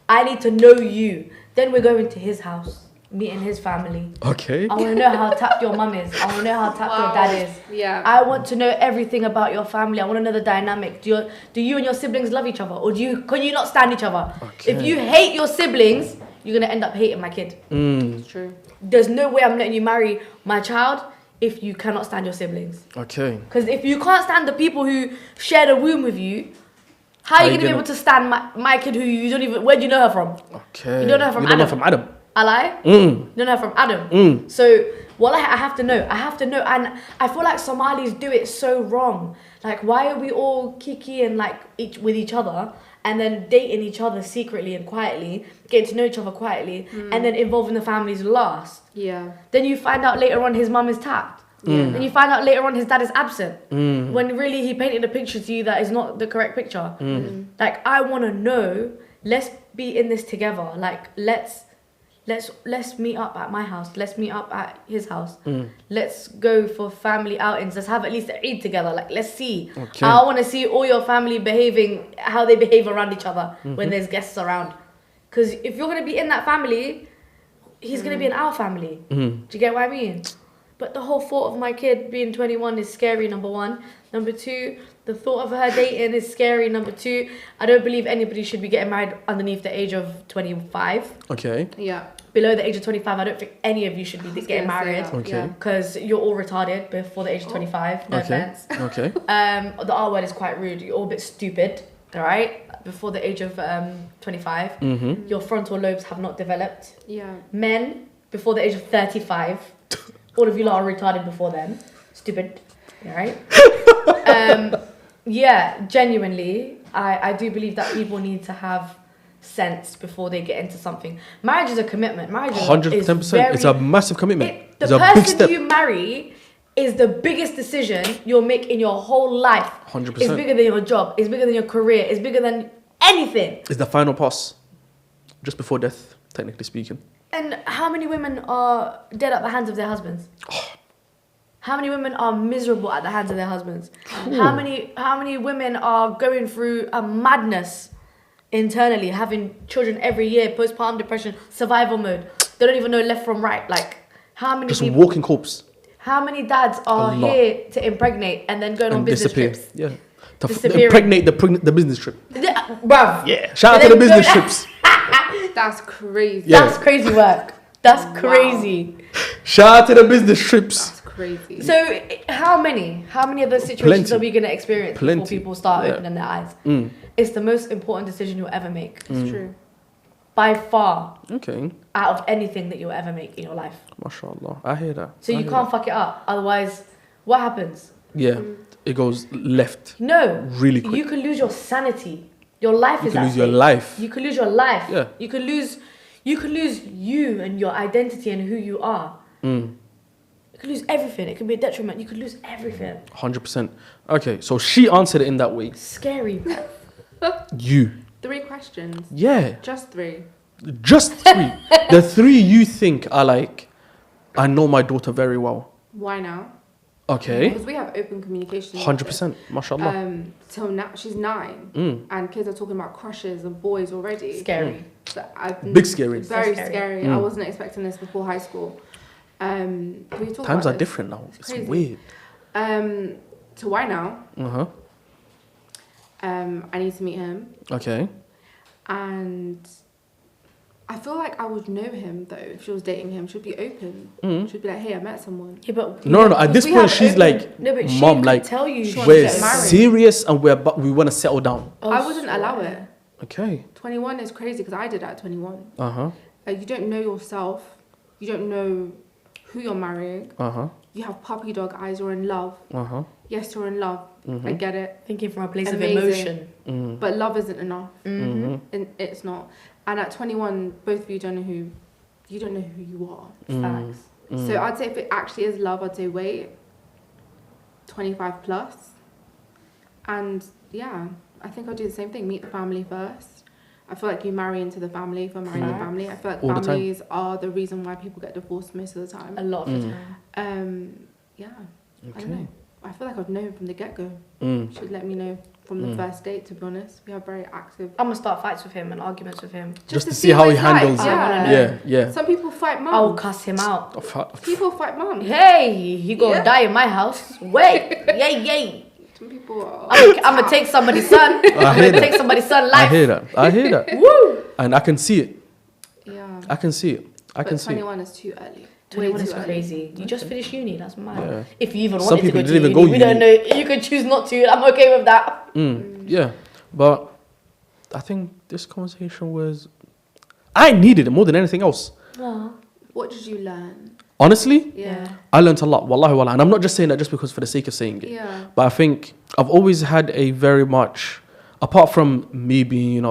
I need to know you. Then we're going to his house, meeting his family. Okay. I want to know how tapped your mum is. I want to know how tapped your dad is. Yeah. I want to know everything about your family. I want to know the dynamic. Do you and your siblings love each other? Or can you not stand each other? Okay. If you hate your siblings, you're going to end up hating my kid. It's true. There's no way I'm letting you marry my child if you cannot stand your siblings. Okay. Because if you can't stand the people who share the womb with you, how are you going to be able to stand my kid who you don't even... Where do you know her from? Okay. You don't know her from You don't know Adam. from Adam. Alai? You don't know her from Adam. So Well, I have to know. I have to know. And I feel like Somalis do it so wrong. Like, why are we all kiki and like with each other and then dating each other secretly and quietly, getting to know each other quietly, and then involving the families last? Yeah. Then you find out later on his mum is tapped. Then you find out later on his dad is absent. When really he painted a picture to you that is not the correct picture. Like, I want to know, let's be in this together. Like, let's meet up at my house. Let's meet up at his house. Let's go for family outings. Let's have at least Eid together. Like, let's see. Okay. I want to see all your family behaving, how they behave around each other when there's guests around. Because if you're going to be in that family, he's going to be in our family. Do you get what I mean? But the whole thought of my kid being 21 is scary, number one. Number two, the thought of her dating is scary. Number two, I don't believe anybody should be getting married underneath the age of 25. Okay. Yeah. Below the age of 25, I don't think any of you should be getting married. Okay. Because you're all retarded before the age of 25. No offense. Okay. The R word is quite rude. You're all a bit stupid, all right? Before the age of 25. Your frontal lobes have not developed. Yeah. Men, before the age of 35. All of you lot are retarded before then. Stupid. All right? Yeah, genuinely, I do believe that people need to have sense before they get into something. Marriage is a commitment. Marriage is 110%. It's a massive commitment. The It's a big step. person you marry is the biggest decision you'll make in your whole life. 100%. It's bigger than your job. It's bigger than your career. It's bigger than anything. It's the final pass. Just before death, technically speaking. And how many women are dead at the hands of their husbands? How many women are miserable at the hands of their husbands? How many women are going through a madness internally, having children every year, postpartum depression, survival mode? They don't even know left from right. Like, how many Just people, walking corpse. how many dads are here to impregnate and then going on business disappear. trips? Yeah. To Disappearing. impregnate the business trip. Bruv. Yeah. Shout out And to the then business go- trips. That's crazy. Yeah. That's crazy work. That's crazy. Shout out to the business trips. That's crazy. So how many of those situations Plenty. are we going to experience before Plenty. people start Yeah. opening their eyes? It's the most important decision you'll ever make. It's true. By far, Okay. out of anything that you'll ever make in your life. MashaAllah. I hear that. So you can't fuck it up. Otherwise, what happens? Yeah. It goes left. No. Really quick. You could lose your sanity. Your life You is can at lose your stake. life. You could lose your life. Yeah. You could lose you and your identity and who you are. You could lose everything. It could be a detriment. You could lose everything. 100%. Okay, so she answered it in that way. Scary. You. 3 questions. Yeah. Just 3. Just 3. The 3 you think are like, I know my daughter very well. Why now? Okay. Because we have open communication. 100%. MashaAllah. Till now, she's 9. And kids are talking about crushes and boys already. Scary. So Big scary. Very So scary. I wasn't expecting this before high school. We talk Times about are this. different now. It's crazy. weird. So why now? Uh-huh. I need to meet him. Okay. And I feel like I would know him though if she was dating him. She'd be open. She'd be like, "Hey, I met someone." Yeah, but No. At this we point, have she's open- like, No, but she Mom, could like, tell you she wants we're to get married. serious and we want to settle down. I wouldn't allow it. Okay. 21 is crazy because I did it at 21. Uh-huh. You don't know yourself. You don't know who you're marrying. Uh-huh. You have puppy dog eyes. You're in love. Uh-huh. Yes, you're in love. I get it. Thinking from a place Amazing. of emotion. But love isn't enough. Mm-hmm. And it's not. And at 21, both of you don't know who you are. Facts. So I'd say if it actually is love, I'd say wait. 25 plus. And yeah, I think I'll do the same thing. Meet the family first. I feel like you marry into the family for marrying the family. I feel like All the time. families are the reason why people get divorced most of the time. A lot of the time. Yeah. I Okay. don't know. I feel like I'd know him from the get-go. She'd let me know from the first date, to be honest. We have very active... I'm gonna start fights with him and arguments with him. Just to see how what he it's like. handles it. Yeah. Yeah. Some people fight mum. I'll cuss him out. People fight mum. Hey, he gonna die in my house. Wait, yay. Some people are... I'm gonna take somebody's son. I'm hear gonna that. take somebody's son I life. hear that. Woo! And I can see it. Yeah. I can see it. I But can see it. 21 is too early. 21 Way is too early. crazy. You just finished uni. That's mad. Yeah. If you even Some wanted to people go to didn't even uni, go we uni. don't know. You could choose not to. I'm okay with that. Yeah. But I think this conversation was... I needed it more than anything else. Oh. What did you learn? honestly, Yeah. I learned a lot. Wallahi, wallah. And I'm not just saying that just because for the sake of saying it. Yeah. But I think I've always had a very much, apart from me being,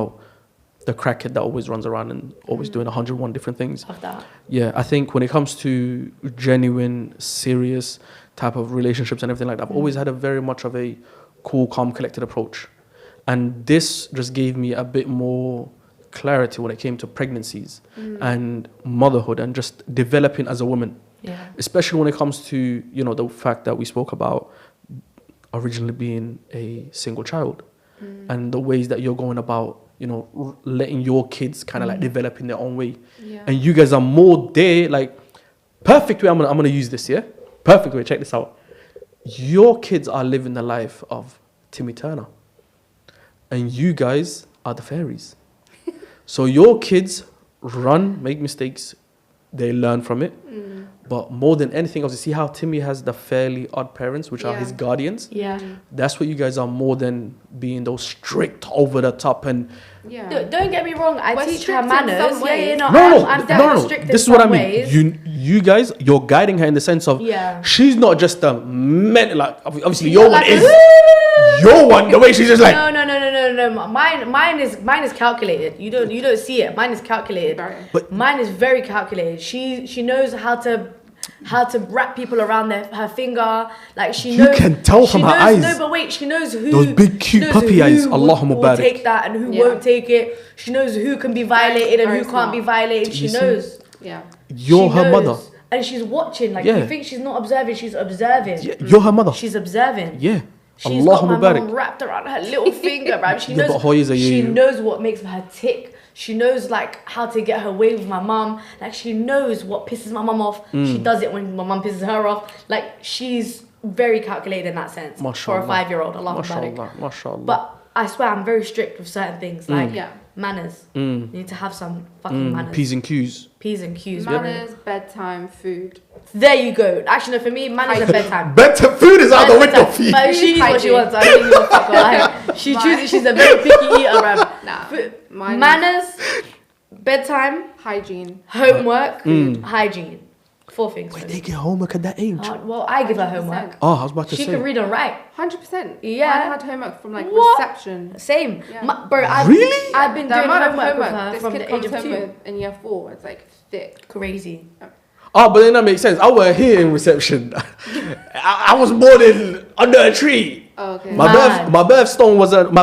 the crackhead that always runs around and always doing 101 different things. Of that. Yeah, I think when it comes to genuine, serious type of relationships and everything like that, I've always had a very much of a cool, calm, collected approach. And this just gave me a bit more clarity when it came to pregnancies and motherhood and just developing as a woman. Yeah. Especially when it comes to, the fact that we spoke about originally being a single child and the ways that you're going about, letting your kids kind of like develop in their own way. Yeah. And you guys are more there, like, perfect way. I'm gonna use this, yeah? Perfect way, check this out. Your kids are living the life of Timmy Turner. And you guys are the fairies. So your kids make mistakes, they learn from it. But more than anything else, you see how Timmy has the fairly odd parents, which are his guardians? Yeah. That's what you guys are more than being those strict, over the top and... Yeah. Don't get me wrong, I We're teach her strict in manners. some ways. I'm definitely strict in This is what I some mean. ways. You guys, you're guiding her in the sense of she's not just a man. Like obviously, your one is your one. The way she's just like No. Mine is calculated. You don't see it. Mine is calculated. But mine is very calculated. She knows how to wrap people around her finger. Like she knows. You can tell from her eyes. No, but wait, she knows who. Those big cute puppy eyes. Allahumma will barik. take that and who won't take it. She knows who can be violated and who can't be violated. She knows. Yeah. You're her mother. And she's watching. Like you think she's not observing, she's observing. Yeah, you're her mother. She's observing. Yeah. She's got my mum wrapped around her little finger, right? She knows. She knows what makes her tick. She knows like how to get her way with my mum. Like she knows what pisses my mum off. She does it when my mum pisses her off. Like she's very calculated in that sense. Mashallah. For a 5-year-old. Mashallah. But I swear I'm very strict with certain things. Like manners. You need to have some fucking manners. P's and Q's. P's and Q's. Manners, bedtime, food. There you go. Actually, no, for me, manners and bedtime. Better food is out the window for you. But she eats what she wants. I don't give a fuck. Like, she chooses. She's a very picky eater, bruv. Nah. Manners, bedtime, hygiene, homework, hygiene. 4 things. Wait, they get homework at that age? Well, I give her homework. Oh, I was about to say. She can read and write. 100%. Yeah. I had homework from like What? reception. Same. Yeah. Bro, Really? I've been The doing amount of homework with her homework this from kid the age comes of home 2. with in year 4, it's like thick. Crazy. Oh, but then that makes sense. I was here in reception. I was born under a tree. Oh, okay. My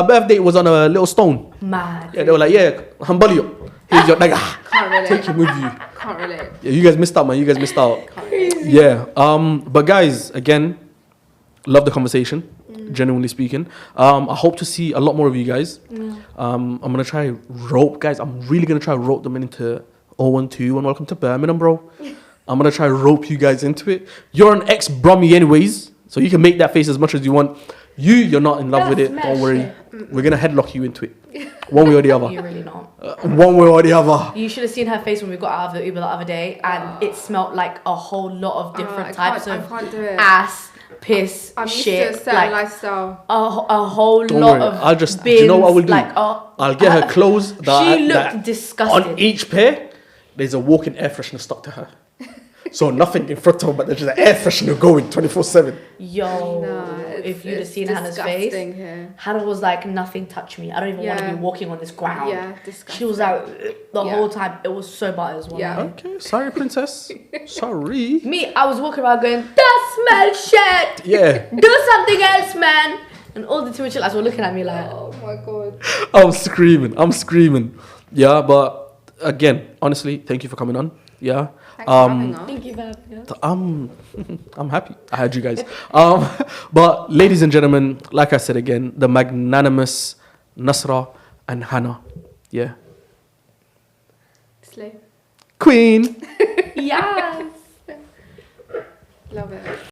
birthday was on a little stone. Mad. Yeah, they were like, yeah, Hambalio. Here's your nigga. Can't relate. Take him with you. Can't relate. Yeah, you guys missed out, man. You guys missed out. Crazy. Yeah. But guys, again, love the conversation. Genuinely speaking, I hope to see a lot more of you guys. I'm gonna try rope, guys. I'm really gonna try rope them into 012 and welcome to Birmingham, bro. I'm gonna try rope you guys into it. You're an ex-Brummy anyways, so you can make that face as much as you want. You're not in love with it. Don't worry. We're gonna headlock you into it, one way or the other. You're really not. One way or the other. You should have seen her face when we got out of the Uber the other day, and it smelled like a whole lot of different types of ass, piss, I'm used shit, to a certain lifestyle. a whole Don't lot worry. of I'll just. bins, Do you know what I will do? like, I'll get her clothes. She looked disgusting. On each pair, there's a walk-in air freshener stuck to her. So nothing in front of her, but there's just an air freshener going 24/7. Yo, Nah, if you'd have seen Hannah's face, here. Hannah was like, nothing touched me. I don't even want to be walking on this ground. Yeah, disgusting. She was like, the whole time. It was so bad as well. Yeah. Okay, sorry, princess. Sorry. Me, I was walking around going, that smells shit. Yeah. Do something else, man. And all the Timmy chillax were looking at me like, Oh my god. I'm screaming. Yeah, but again, honestly, thank you for coming on. Yeah. Thanks for having us. thank you for having us. I'm happy I had you guys. But ladies and gentlemen, like I said again, the magnanimous Nasra and Hana. Yeah. Slay. Queen. Yes. Love it.